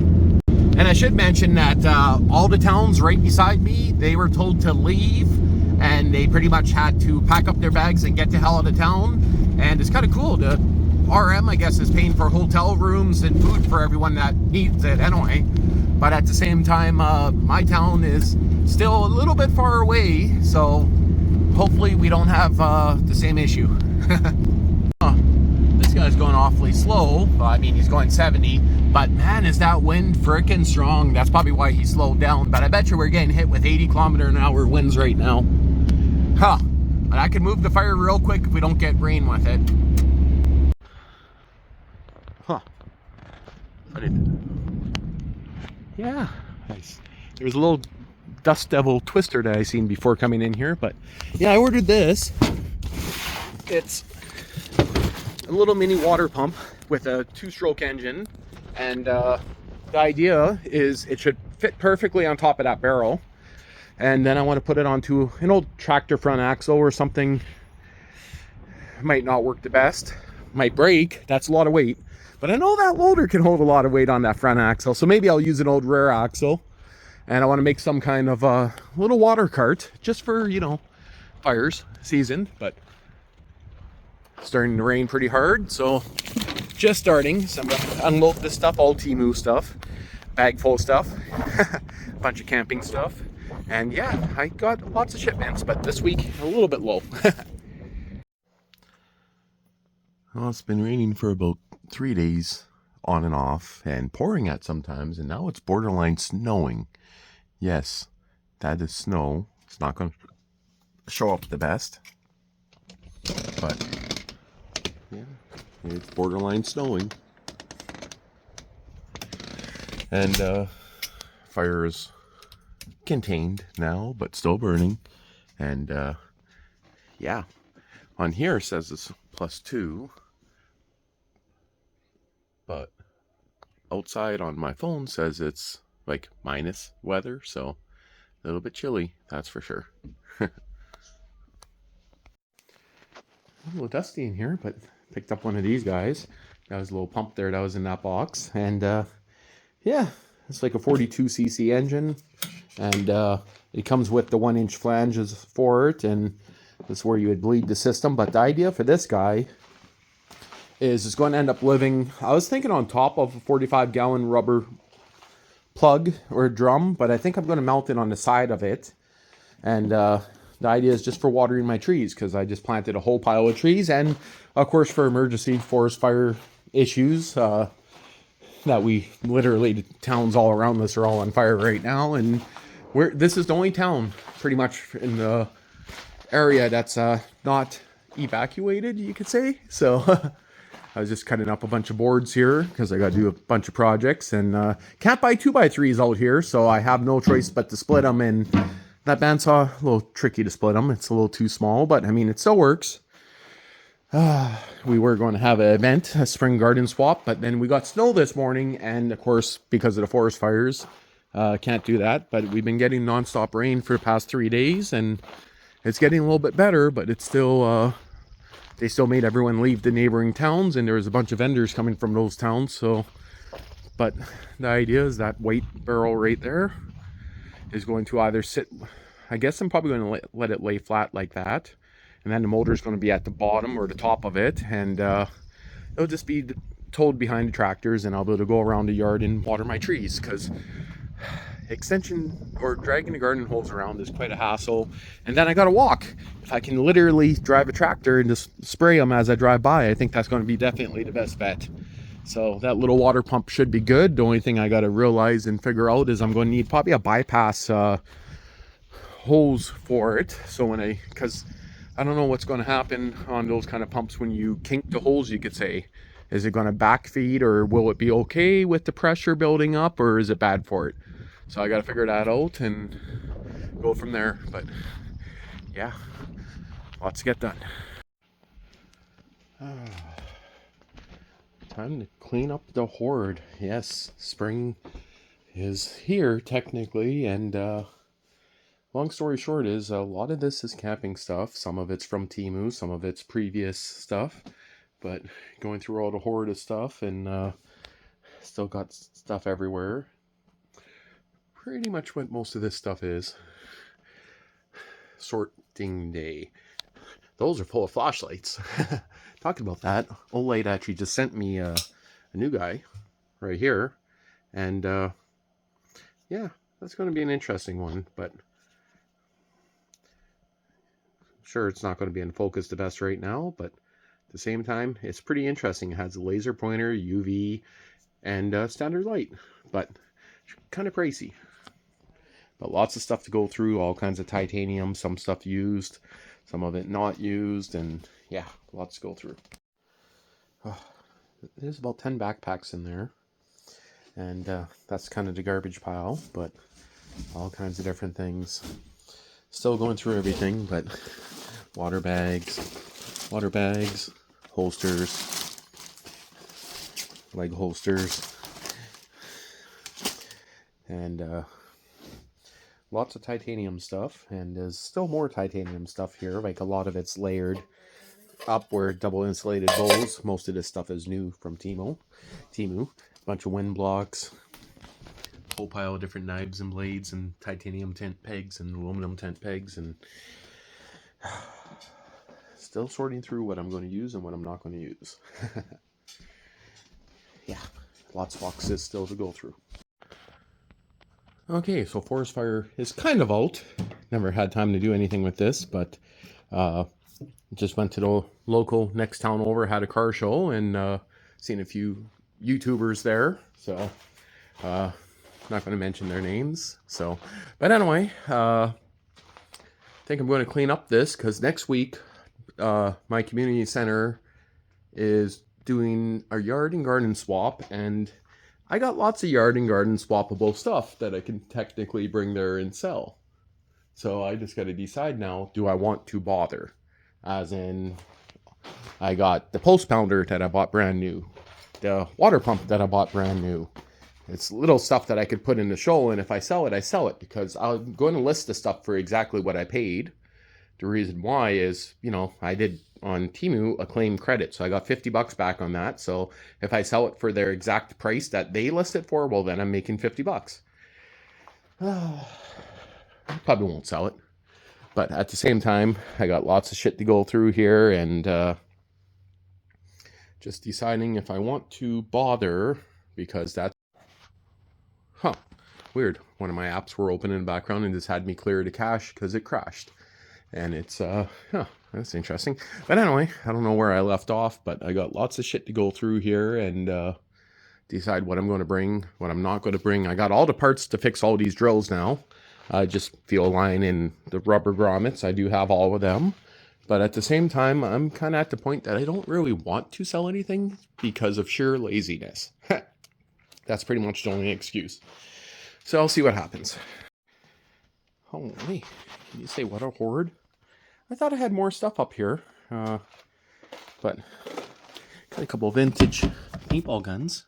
And I should mention that all the towns right beside me, they were told to leave, and they pretty much had to pack up their bags and get the hell out of town. And it's kind of cool. The RM, I guess, is paying for hotel rooms and food for everyone that needs it anyway. But at the same time, my town is still a little bit far away, so hopefully we don't have the same issue. This guy's going awfully slow. Well, I mean, he's going 70, but man, is that wind frickin' strong. That's probably why he slowed down. But I bet you we're getting hit with 80km/h winds right now. Huh. But I can move the fire real quick if we don't get rain with it. Huh. Yeah. Nice. There's a little dust devil twister that I seen before coming in here, but yeah, I ordered this. It's a little mini water pump with a 2-stroke engine, and the idea is it should fit perfectly on top of that barrel, and then I want to put it onto an old tractor front axle or something. Might not work the best, might break, that's a lot of weight, but I know that loader can hold a lot of weight on that front axle, so maybe I'll use an old rear axle. And I want to make some kind of a little water cart just for, you know, fires season. But it's starting to rain pretty hard, so just starting. So I'm going to unload this stuff, all Temu stuff, bag full of stuff, a bunch of camping stuff. And yeah, I got lots of shipments, but this week a little bit low. Well, it's been raining for about 3 days on and off, and pouring at sometimes, and now it's borderline snowing. Yes, that is snow. It's not going to show up the best, but yeah, it's borderline snowing. And fire is contained now, but still burning. And yeah, on here it says it's +2, but outside on my phone says it's like minus weather, so a little bit chilly, that's for sure. A little dusty in here, but picked up one of these guys. That was a little pump there that was in that box, and yeah, it's like a 42cc engine, and it comes with the 1-inch flanges for it, and that's where you would bleed the system. But the idea for this guy is it's going to end up living, I was thinking on top of a 45-gallon rubber plug or drum, but I think I'm going to mount it on the side of it. And the idea is just for watering my trees, because I just planted a whole pile of trees, and of course for emergency forest fire issues that we literally, the towns all around us are all on fire right now, and this is the only town pretty much in the area that's not evacuated, you could say. So I was just cutting up a bunch of boards here because I got to do a bunch of projects, and can't buy 2x3s out here, so I have no choice but to split them. And that bandsaw, a little tricky to split them. It's a little too small, but I mean, it still works. We were going to have an event, a spring garden swap, but then we got snow this morning, and of course, because of the forest fires, can't do that. But we've been getting nonstop rain for the past 3 days, and it's getting a little bit better, but it's still... they still made everyone leave the neighboring towns, and there was a bunch of vendors coming from those towns. So, but the idea is that white barrel right there is going to either sit, I guess I'm probably going to let it lay flat like that, and then the motor is going to be at the bottom or the top of it, and it'll just be towed behind the tractors, and I'll be able to go around the yard and water my trees, because extension or dragging the garden hose around is quite a hassle. And then I gotta walk. If I can literally drive a tractor and just spray them as I drive by, I think that's going to be definitely the best bet. So that little water pump should be good. The only thing I gotta realize and figure out is I'm going to need probably a bypass hose for it. So because I don't know what's going to happen on those kind of pumps when you kink the hose, you could say. Is it going to backfeed, or will it be okay with the pressure building up, or is it bad for it? So I got to figure that out and go from there. But yeah, lots to get done. Time to clean up the Horde. Yes, spring is here technically, and long story short is a lot of this is camping stuff. Some of it's from Temu, some of it's previous stuff, but going through all the Horde of stuff, and still got stuff everywhere. pretty much what most of this stuff is. Sorting day. Those are full of flashlights. Talking about that, Olight actually just sent me a new guy right here. And yeah, that's going to be an interesting one. But sure, it's not going to be in focus the best right now. But at the same time, it's pretty interesting. It has a laser pointer, UV, and standard light. But kind of pricey. But lots of stuff to go through, all kinds of titanium, some stuff used, some of it not used, and yeah, lots to go through. There's about 10 backpacks in there, and that's kind of the garbage pile, but all kinds of different things. Still going through everything, but water bags, holsters, leg holsters, and lots of titanium stuff, and there's still more titanium stuff here. Like a lot of it's layered up where double insulated bowls. Most of this stuff is new from Temu. Bunch of wind blocks, whole pile of different knives and blades and titanium tent pegs and aluminum tent pegs, and still sorting through what I'm going to use and what I'm not going to use. Yeah, lots of boxes still to go through. Okay, so forest fire is kind of out. Never had time to do anything with this, but just went to the local next town over, had a car show, and seen a few YouTubers there. So not going to mention their names. So, but anyway, I think I'm going to clean up this because next week my community center is doing a yard and garden swap, and I got lots of yard and garden swappable stuff that I can technically bring there and sell. So I just got to decide now, do I want to bother? As in, I got the post pounder that I bought brand new, the water pump that I bought brand new. It's little stuff that I could put in the show, and if I sell it, I sell it, because I'm going to list the stuff for exactly what I paid. The reason why is, you know, I did on Temu a claim credit, so I got $50 back on that. So if I sell it for their exact price that they list it for, well, then I'm making $50. Probably won't sell it, but at the same time, I got lots of shit to go through here, and just deciding if I want to bother, because that's weird. One of my apps were open in the background and just had me clear the cache because it crashed. And it's, that's interesting. But anyway, I don't know where I left off, but I got lots of shit to go through here and decide what I'm going to bring, what I'm not going to bring. I got all the parts to fix all these drills now. Just fuel line and the rubber grommets. I do have all of them. But at the same time, I'm kind of at the point that I don't really want to sell anything because of sheer laziness. That's pretty much the only excuse. So I'll see what happens. Holy, can you say what a horde? I thought I had more stuff up here, but got a couple of vintage paintball guns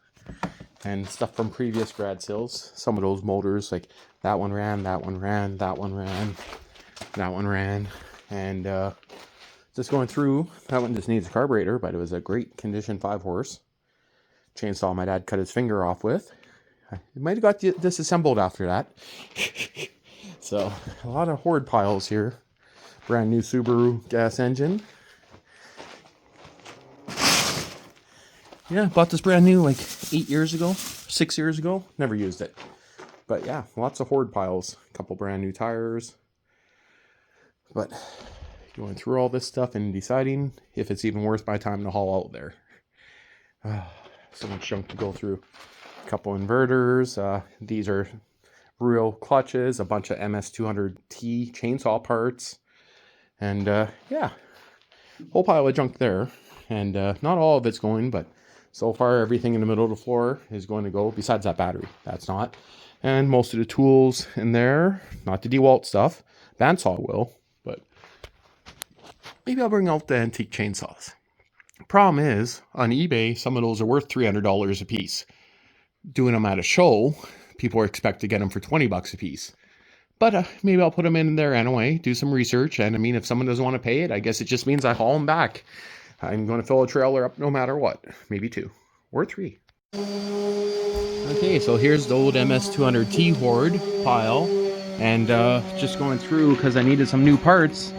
and stuff from previous grad sales. Some of those motors, like that one ran, that one ran, that one ran, that one ran, and just going through. That one just needs a carburetor, but it was a great condition 5-horse chainsaw my dad cut his finger off with. It might have got disassembled after that. So a lot of horde piles here. Brand new Subaru gas engine. Yeah, bought this brand new like 6 years ago. Never used it. But yeah, lots of horde piles. A couple brand new tires. But going through all this stuff and deciding if it's even worth my time to haul out there. So much junk to go through. A couple inverters. These are real clutches. A bunch of MS200T chainsaw parts. And yeah, whole pile of junk there. And not all of it's going, but so far everything in the middle of the floor is going to go, besides that battery. That's not. And most of the tools in there, not the DeWalt stuff. Bandsaw will, but maybe I'll bring out the antique chainsaws. Problem is, on eBay, some of those are worth $300 a piece. Doing them at a show, people expect to get them for $20 a piece. But maybe I'll put them in there anyway, do some research, and I mean, if someone doesn't want to pay it, I guess it just means I haul them back. I'm going to fill a trailer up no matter what. Maybe 2 or 3. Okay, so here's the old MS200T Horde pile, and just going through because I needed some new parts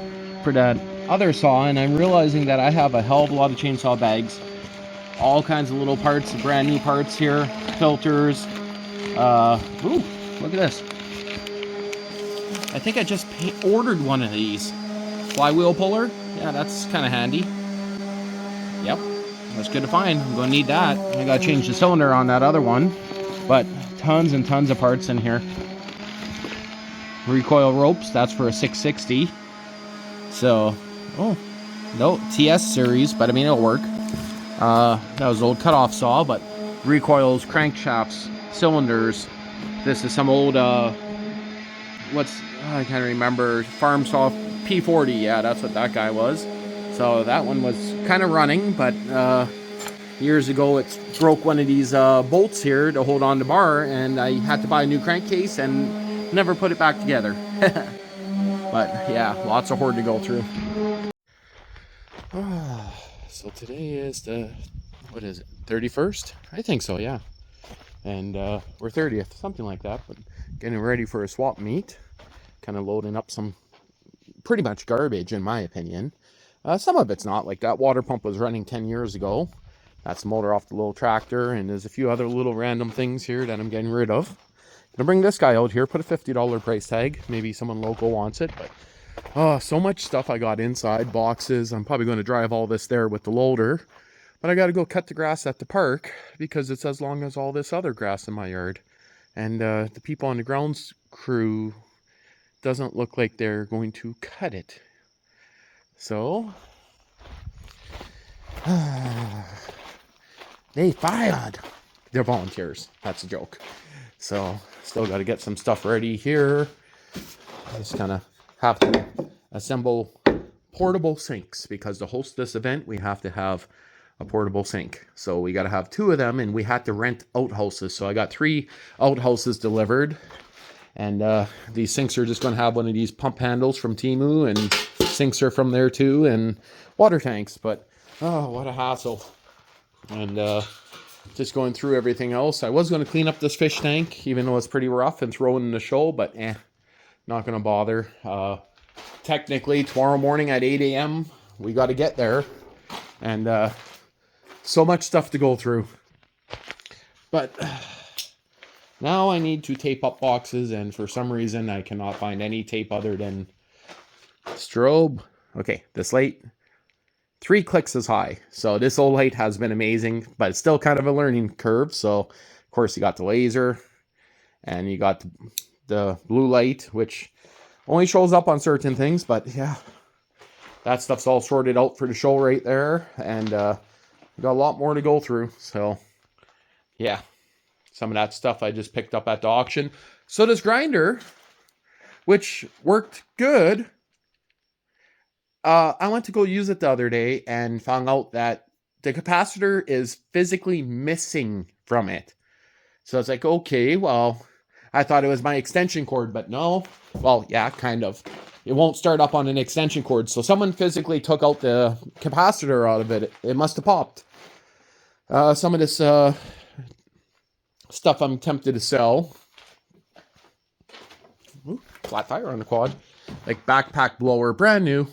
for that other saw, and I'm realizing that I have a hell of a lot of chainsaw bags, all kinds of little parts, brand new parts here, filters. Ooh, look at this. I think I just ordered one of these. Flywheel puller, yeah, that's kind of handy. Yep, that's good to find. I'm going to need that. I got to change the cylinder on that other one, but tons and tons of parts in here. Recoil ropes, that's for a 660. So, oh, no, TS series, but I mean, it'll work. That was an old cutoff saw, but recoils, crankshafts, cylinders. This is some old, I can't remember, farm saw P40. Yeah, that's what that guy was. So that one was kind of running, but years ago it broke one of these bolts here to hold on the bar, and I had to buy a new crankcase and never put it back together. But yeah, lots of Horde to go through. So today is the, what is it, 31st? I think so, yeah. And we're 30th, something like that, but getting ready for a swap meet. Kind of loading up some pretty much garbage, in my opinion. Some of it's not, like that water pump was running 10 years ago. That's the motor off the little tractor, and there's a few other little random things here that I'm getting rid of. Gonna bring this guy out here, put a $50 price tag. Maybe someone local wants it, but so much stuff I got inside, boxes. I'm probably going to drive all this there with the loader, but I got to go cut the grass at the park because it's as long as all this other grass in my yard. And the people on the grounds crew doesn't look like they're going to cut it. So they fired. They're volunteers. That's a joke. So still got to get some stuff ready here. Just kind of have to assemble portable sinks because to host this event we have to have a portable sink. So we got to have 2 of them, and we had to rent outhouses. So I got 3 outhouses delivered, and these sinks are just going to have one of these pump handles from Temu, and sinks are from there too, and water tanks. But oh, what a hassle. And just going through everything else. I was going to clean up this fish tank, even though it's pretty rough, and throw it in the show, but not going to bother. Technically, tomorrow morning at 8 a.m., we got to get there. And so much stuff to go through. But now I need to tape up boxes, and for some reason, I cannot find any tape other than strobe. Okay, this light, 3 clicks is high. So this old light has been amazing, but it's still kind of a learning curve. So, of course, you got the laser, and you got the blue light, which only shows up on certain things, but yeah, that stuff's all sorted out for the show right there, and got a lot more to go through. So yeah, some of that stuff I just picked up at the auction. So this grinder, which worked good, I went to go use it the other day and found out that the capacitor is physically missing from it. So it's like, okay, well, I thought it was my extension cord, but no. Well, yeah, kind of. It won't start up on an extension cord. So someone physically took out the capacitor out of it. It must have popped. Some of this stuff I'm tempted to sell. Ooh, flat tire on the quad. Like backpack blower, brand new.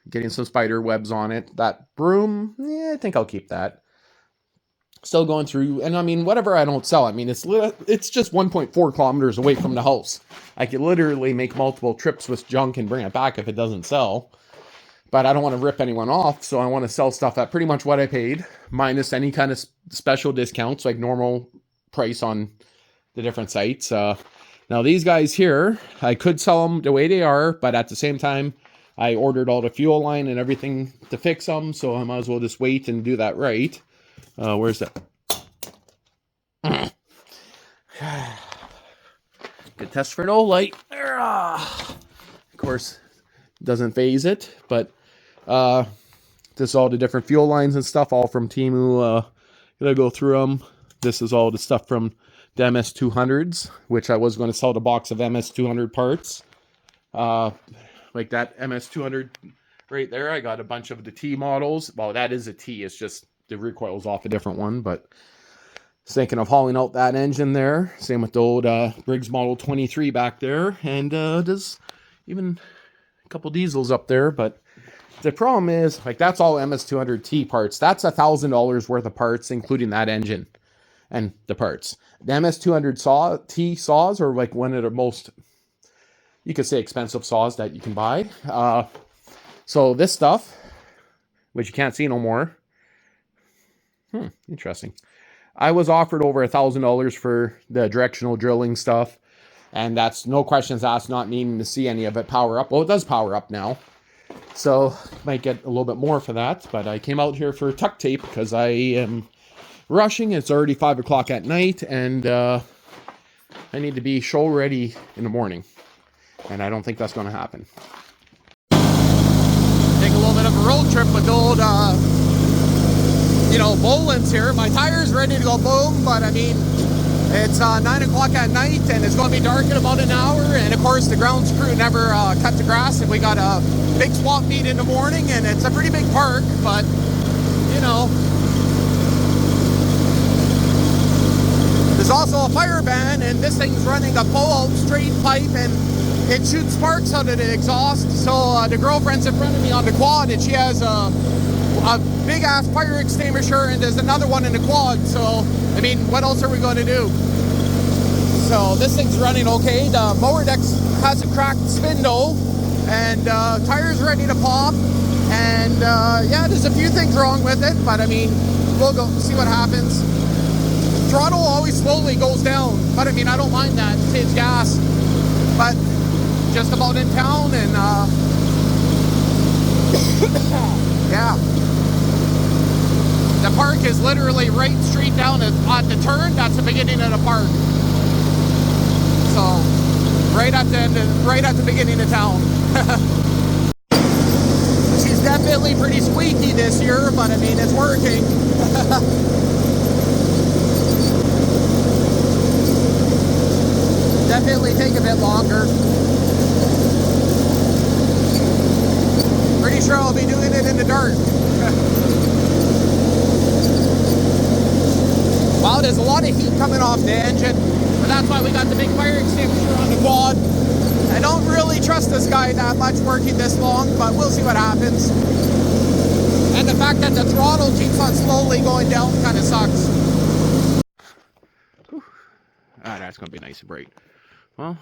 Getting some spider webs on it. That broom, yeah, I think I'll keep that. Still going through, and I mean, whatever I don't sell, I mean, it's just 1.4 kilometers away from the house. I could literally make multiple trips with junk and bring it back if it doesn't sell. But I don't want to rip anyone off, so I want to sell stuff at pretty much what I paid, minus any kind of special discounts, like normal price on the different sites. Now, these guys here, I could sell them the way they are, but at the same time, I ordered all the fuel line and everything to fix them, so I might as well just wait and do that right. Where's that? Good test for no light. Of course, doesn't phase it, but this is all the different fuel lines and stuff, all from Temu. Gonna go through them. This is all the stuff from the MS200s, which I was going to sell the box of MS200 parts. Like that MS200 right there. I got a bunch of the T models. Well, that is a T. It's just the recoil's off a different one, but Thinking of hauling out that engine there. Same with the old Briggs Model 23 back there. And there's even a couple diesels up there. But the problem is, like, that's all MS200T parts. That's $1,000 worth of parts, including that engine and the parts. The MS200T saws are like one of the most, you could say, expensive saws that you can buy. So this stuff, which you can't see no more. Interesting. I was offered over $1,000 for the directional drilling stuff, and that's no questions asked, not needing to see any of it power up. Well, it does power up now, so might get a little bit more for that. But I came out here for tuck tape because I am rushing. It's already 5 o'clock at night, and I need to be show ready in the morning, and I don't think that's going to happen. Take a little bit of a road trip with the old Boland's here. My tire's ready to go boom, but I mean, it's 9 o'clock at night and it's going to be dark in about an hour. And of course, the grounds crew never cut the grass, and we got a big swap meet in the morning, and it's a pretty big park, but you know, there's also a fire ban, and this thing's running a pull-out straight pipe, and it shoots sparks out of the exhaust. So the girlfriend's in front of me on the quad, and she has a big ass fire extinguisher, and there's another one in the quad. So I mean, what else are we going to do? So this thing's running okay. The mower deck has a cracked spindle, and tires ready to pop, and yeah, there's a few things wrong with it, but I mean, we'll go see what happens. Throttle always slowly goes down, but I mean, I don't mind that. It saves gas. But just about in town, and yeah. The park is literally right straight down at the turn. That's the beginning of the park. So right at the end, right at the beginning of town. She's definitely pretty squeaky this year, but I mean, it's working. Definitely take a bit longer. Pretty sure I'll be doing it in the dark. Wow, there's a lot of heat coming off the engine, but that's why we got the big fire extinguisher on the quad. I don't really trust this guy that much working this long, but we'll see what happens. And the fact that the throttle keeps on slowly going down kind of sucks. Ah, that's going to be nice and bright. Well,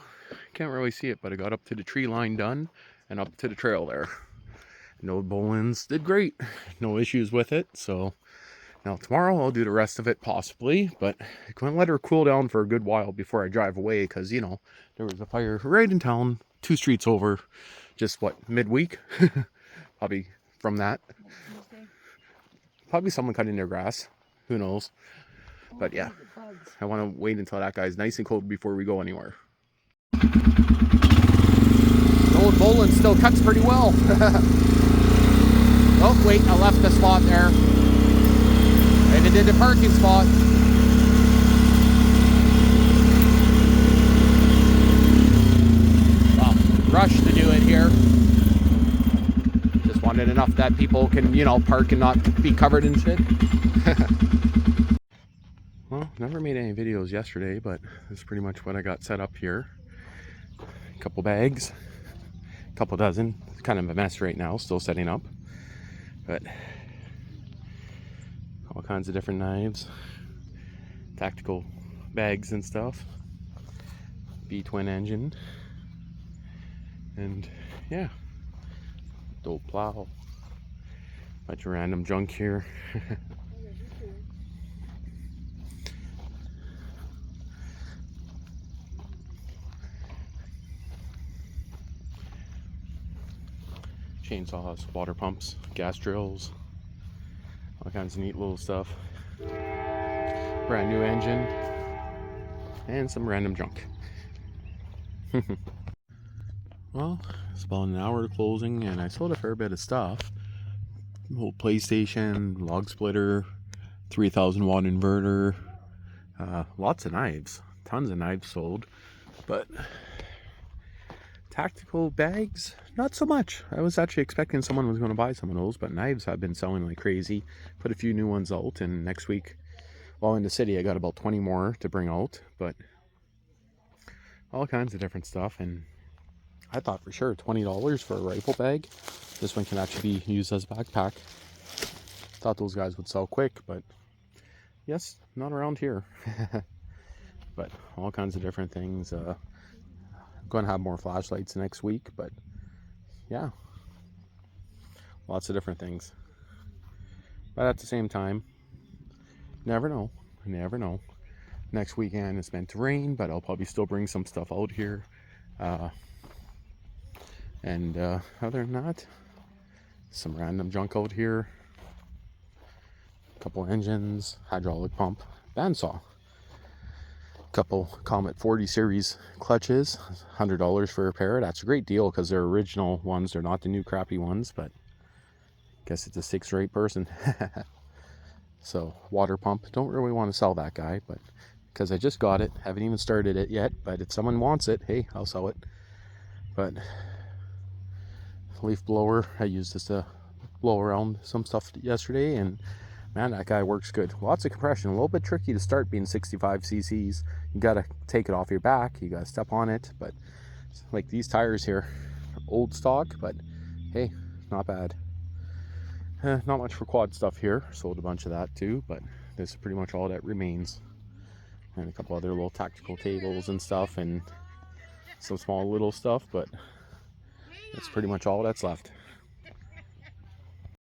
can't really see it, but I got up to the tree line done and up to the trail there. No Bolins did great. No issues with it, so now tomorrow I'll do the rest of it possibly, but I'm going to let her cool down for a good while before I drive away, because, you know, there was a fire right in town, 2 streets over, just what, midweek? Probably from that. Probably someone cutting their grass. Who knows? But yeah, I want to wait until that guy's nice and cold before we go anywhere. The old Bolin still cuts pretty well. Oh, wait, I left the spot there. And it did the parking spot. Well, rush to do it here. Just wanted enough that people can, you know, park and not be covered in shit. Well, never made any videos yesterday, but that's pretty much what I got set up here. A couple bags, a couple dozen. It's kind of a mess right now, still setting up. But all kinds of different knives, tactical bags and stuff, B-twin engine, and yeah, old plow, bunch of random junk here. Chainsaws, water pumps, gas drills, all kinds of neat little stuff. Brand new engine, and some random junk. Well, it's about an hour to closing, and I sold a fair bit of stuff. Old PlayStation, log splitter, 3,000 watt inverter, lots of knives, tons of knives sold, but tactical bags, not so much. I was actually expecting someone was going to buy some of those, but knives have been selling like crazy. Put a few new ones out, and next week Well, in the city, I got about 20 more to bring out, but all kinds of different stuff. And I thought for sure $20 for a rifle bag. This one can actually be used as a backpack. Thought those guys would sell quick, but yes, not around here. But all kinds of different things. I'm going to have more flashlights next week, but yeah, lots of different things. But at the same time, never know. Never know. Next weekend it's meant to rain, but I'll probably still bring some stuff out here. And other than that, some random junk out here. A couple engines, hydraulic pump, bandsaw. Couple Comet 40 series clutches, $100 for a pair. That's a great deal because they're original ones. They're not the new crappy ones, but I guess it's a 6 or 8 person. So water pump, don't really want to sell that guy, but because I just got it, haven't even started it yet, but if someone wants it, hey, I'll sell it. But leaf blower, I used this to blow around some stuff yesterday, and man, that guy works good. Lots of compression, a little bit tricky to start being 65 cc's. You gotta take it off your back, you gotta step on it, but like these tires here, old stock, but hey, not bad. Not much for quad stuff here. Sold a bunch of that too, but this is pretty much all that remains. And a couple other little tactical tables and stuff, and some small little stuff, but that's pretty much all that's left.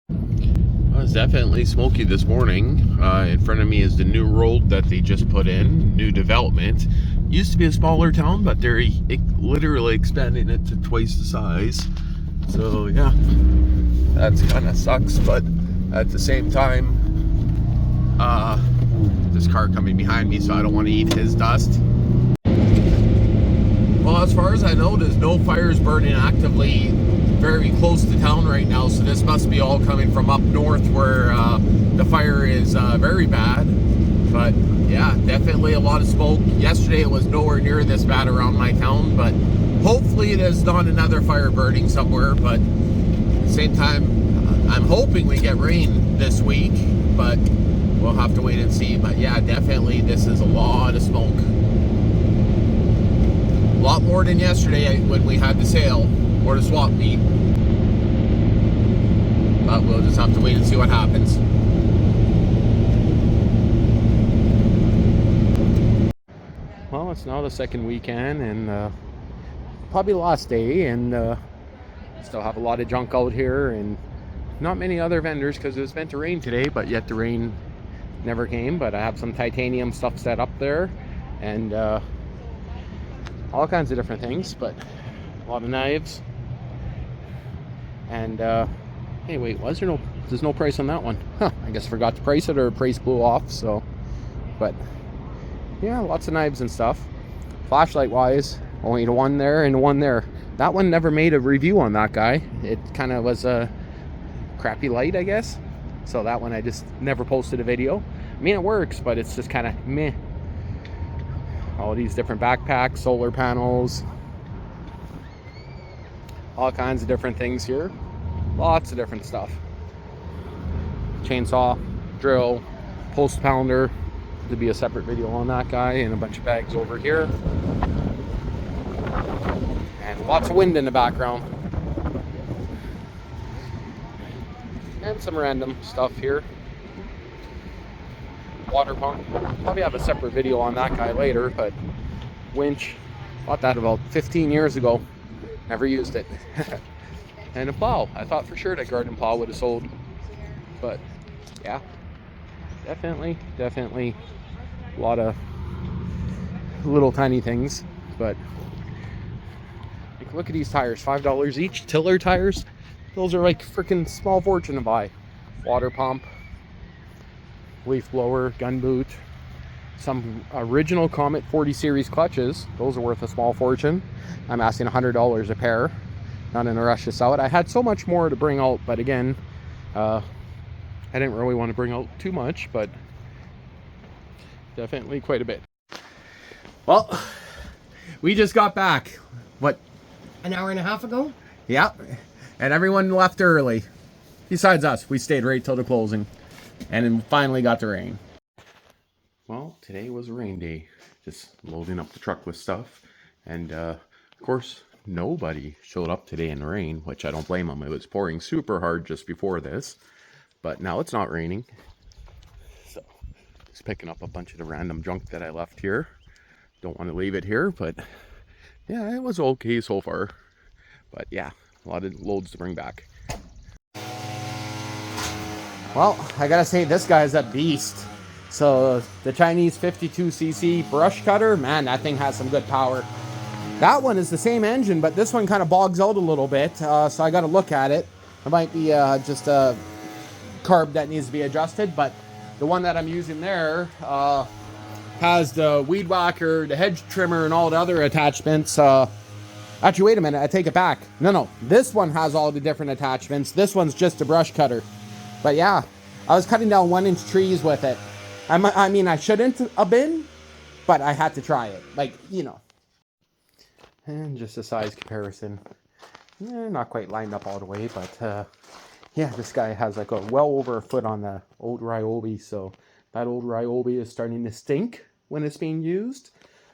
Well, it's definitely smoky this morning. In front of me is the new road that they just put in, new development. Used to be a smaller town, but they're literally expanding it to twice the size. So yeah, that's kind of sucks, but at the same time, this car coming behind me, so I don't want to eat his dust. Well, as far as I know, there's no fires burning actively very close to town right now, so this must be all coming from up north where the fire is very bad. But yeah, definitely a lot of smoke. Yesterday it was nowhere near this bad around my town, but hopefully there's not another fire burning somewhere. But at the same time, I'm hoping we get rain this week, but we'll have to wait and see. But yeah, definitely this is a lot of smoke. A lot more than yesterday when we had the sale or the swap meet. But we'll just have to wait and see what happens. Well, it's now the second weekend and probably the last day, and still have a lot of junk out here and not many other vendors because it was meant to rain today, but yet the rain never came. But I have some titanium stuff set up there and all kinds of different things, but a lot of knives. And hey, wait, there's no price on that one? Huh, I guess I forgot to price it, or price blew off. So, but yeah, lots of knives and stuff. Flashlight wise, only the one there and the one there. That one never made a review on that guy. It kind of was a crappy light, I guess. So that one I just never posted a video. I mean, it works, but it's just kind of meh. All these different backpacks, solar panels, all kinds of different things here. Lots of different stuff. Chainsaw, drill, post pounder. There'll be a separate video on that guy, and a bunch of bags over here. And lots of wind in the background. And some random stuff here. Water pump. Probably have a separate video on that guy later, but winch. Bought that about 15 years ago. Never used it. And a plow. I thought for sure that garden plow would have sold. But yeah, definitely a lot of little tiny things. But like, look at these tires, $5 each. Tiller tires. Those are like freaking small fortune to buy. Water pump, leaf blower, gun boot, some original Comet 40 series clutches. Those are worth a small fortune. I'm asking $100 a pair. Not in a rush to sell it. I had so much more to bring out, but again, I didn't really want to bring out too much, but definitely quite a bit. Well, we just got back. What? An hour and a half ago? Yeah, and everyone left early. Besides us, we stayed right till the closing, and then finally got the rain. today was a rain day. Just loading up the truck with stuff. And of course, nobody showed up today in the rain, which I don't blame them. It was pouring super hard just before this. But now it's not raining. So, just picking up a bunch of the random junk that I left here. Don't want to leave it here, but yeah, it was okay so far. But yeah, a lot of loads to bring back. Well, I gotta say, this guy's a beast. So the Chinese 52cc brush cutter, man, that thing has some good power. That one is the same engine, but this one kind of bogs out a little bit, so I gotta look at it. It might be just a carb that needs to be adjusted, but the one that I'm using there has the weed whacker, the hedge trimmer, and all the other attachments. Actually, wait a minute, I take it back. No, this one has all the different attachments. This one's just a brush cutter. But yeah, I was cutting down 1-inch trees with it. I mean, I shouldn't have been, but I had to try it. Like, you know. And just a size comparison. Not quite lined up all the way, but yeah, this guy has like well over a foot on the old Ryobi, so that old Ryobi is starting to stink when it's being used.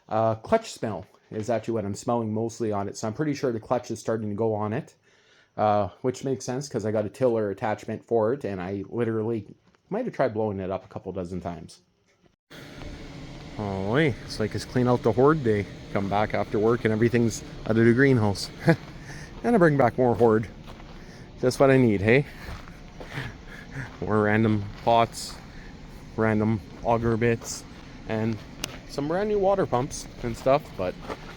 Clutch smell is actually what I'm smelling mostly on it, so I'm pretty sure the clutch is starting to go on it. Which makes sense because I got a tiller attachment for it, and I literally might have tried blowing it up a couple dozen times. Oh, wait, it's like it's clean out the Horde day. Come back after work and everything's out of the greenhouse. And I bring back more Horde. Just what I need, hey? More random pots, random auger bits, and some brand new water pumps and stuff, but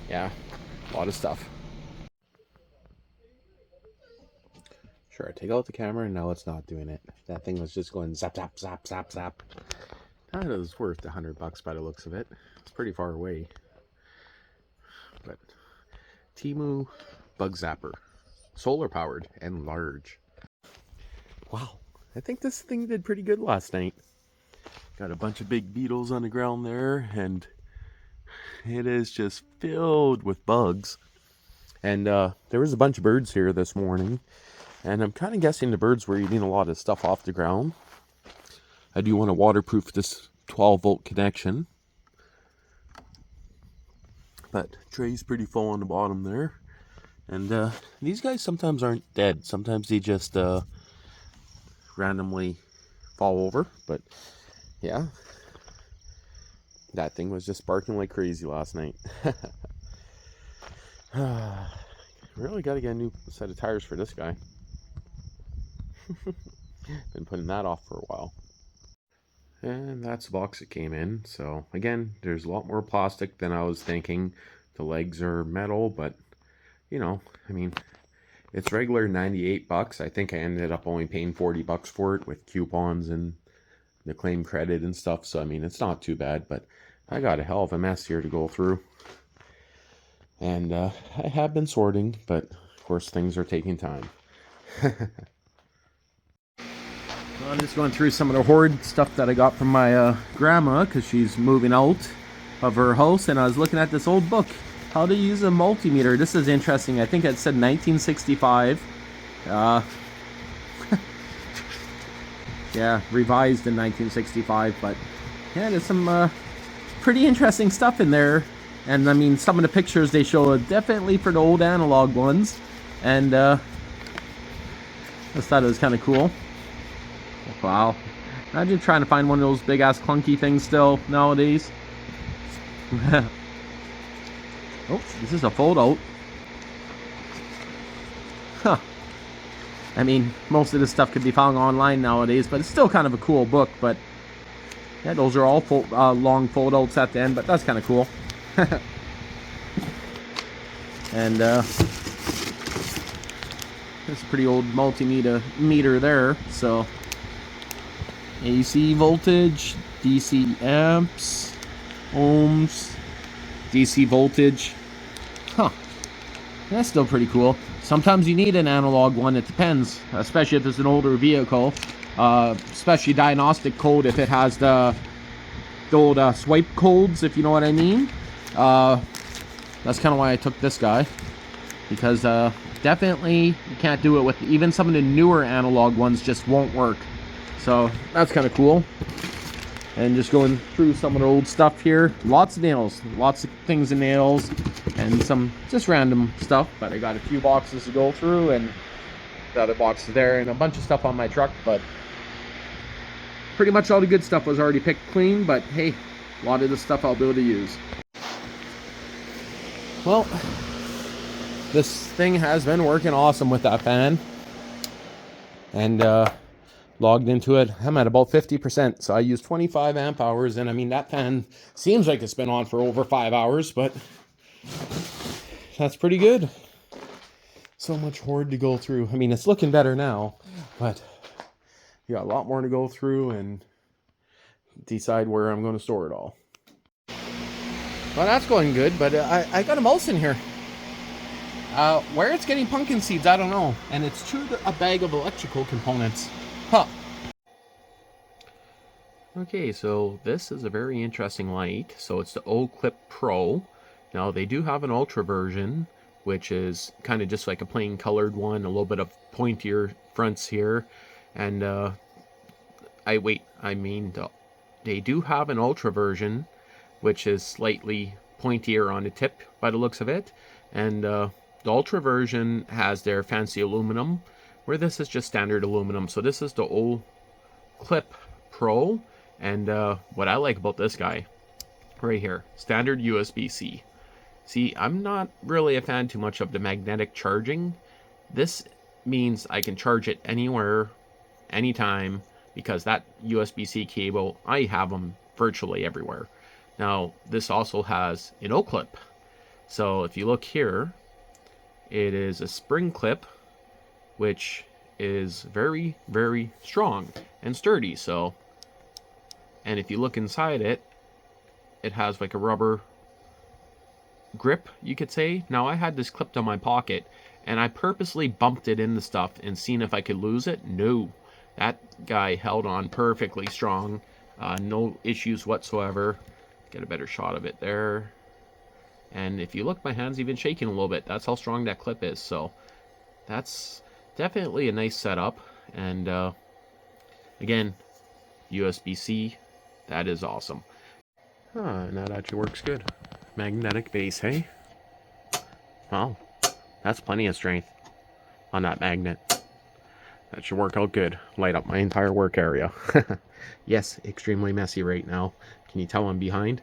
yeah, a lot of stuff. Sure, I take out the camera and now it's not doing it. That thing was just going zap, zap, zap, zap, zap. That is worth $100 by the looks of it. It's pretty far away. But Temu Bug Zapper. Solar powered and large. Wow, I think this thing did pretty good last night. Got a bunch of big beetles on the ground there, and it is just filled with bugs. And there was a bunch of birds here this morning. And I'm kind of guessing the birds were eating a lot of stuff off the ground. I do want to waterproof this 12-volt connection. But tray's pretty full on the bottom there. And these guys sometimes aren't dead. Sometimes they just randomly fall over. But yeah, that thing was just barking like crazy last night. Really got to get a new set of tires for this guy. Been putting that off for a while. And that's the box it came in. So again, there's a lot more plastic than I was thinking. The legs are metal, but you know, I mean, it's regular $98. I think I ended up only paying $40 for it with coupons and the claim credit and stuff. So I mean, it's not too bad, but I got a hell of a mess here to go through. And I have been sorting, but of course things are taking time. I'm just going through some of the Horde stuff that I got from my grandma, because she's moving out of her house, and I was looking at this old book, How to Use a Multimeter. This is interesting. I think it said 1965. Yeah, revised in 1965, but yeah, there's some pretty interesting stuff in there. And I mean, some of the pictures they show are definitely for the old analog ones, and I just thought it was kind of cool. Wow. Imagine trying to find one of those big ass clunky things still nowadays. Oh, this is a fold out. Huh. I mean, most of this stuff could be found online nowadays, but it's still kind of a cool book. But yeah, those are all long fold outs at the end, but that's kind of cool. And it's a pretty old multimeter there, so AC voltage, DC amps, ohms, DC voltage. Huh. That's still pretty cool. Sometimes you need an analog one, it depends, especially if it's an older vehicle. Especially diagnostic code if it has the old swipe codes, if you know what I mean. That's kind of why I took this guy, because definitely you can't do it with even some of the newer analog ones, just won't work. So that's kind of cool. and just going through some of the old stuff here. Lots of nails, lots of things in nails, and some just random stuff. But I got a few boxes to go through, and the other boxes there, and a bunch of stuff on my truck. But pretty much all the good stuff was already picked clean. But hey, a lot of the stuff I'll be able to use. Well, this thing has been working awesome with that fan, and logged into it. I'm at about 50%, so I use 25 amp hours, and I mean, that fan seems like it's been on for over 5 hours, but that's pretty good. So much Horde to go through. I mean, it's looking better now, but you got a lot more to go through and decide where I'm going to store it all. Well, that's going good, but I got a mouse in here. Where it's getting pumpkin seeds, I don't know. And it's to a bag of electrical components. Huh. Okay, so this is a very interesting light. So it's the O-Clip Pro. Now, they do have an Ultra version, which is kind of just like a plain colored one, a little bit of pointier fronts here. And they do have an Ultra version, which is slightly pointier on the tip by the looks of it. And the Ultra version has their fancy aluminum, where this is just standard aluminum. So this is the O-Clip Pro. And what I like about this guy right here, standard USB-C. See, I'm not really a fan too much of the magnetic charging. This means I can charge it anywhere, anytime, because that USB-C cable, I have them virtually everywhere. Now, this also has an O-clip. So if you look here, it is a spring clip, which is very, very strong and sturdy. So, and if you look inside it, it has like a rubber grip, you could say. Now, I had this clipped on my pocket, and I purposely bumped it into stuff and seen if I could lose it. No, that guy held on perfectly strong. No issues whatsoever. Get a better shot of it there. And if you look, my hand's even shaking a little bit. That's how strong that clip is. So that's definitely a nice setup. And again, USB-C, that is awesome. And that actually works good. Magnetic base, hey? Well, that's plenty of strength on that magnet. That should work out good. Light up my entire work area. Yes, extremely messy right now. Can you tell I'm behind?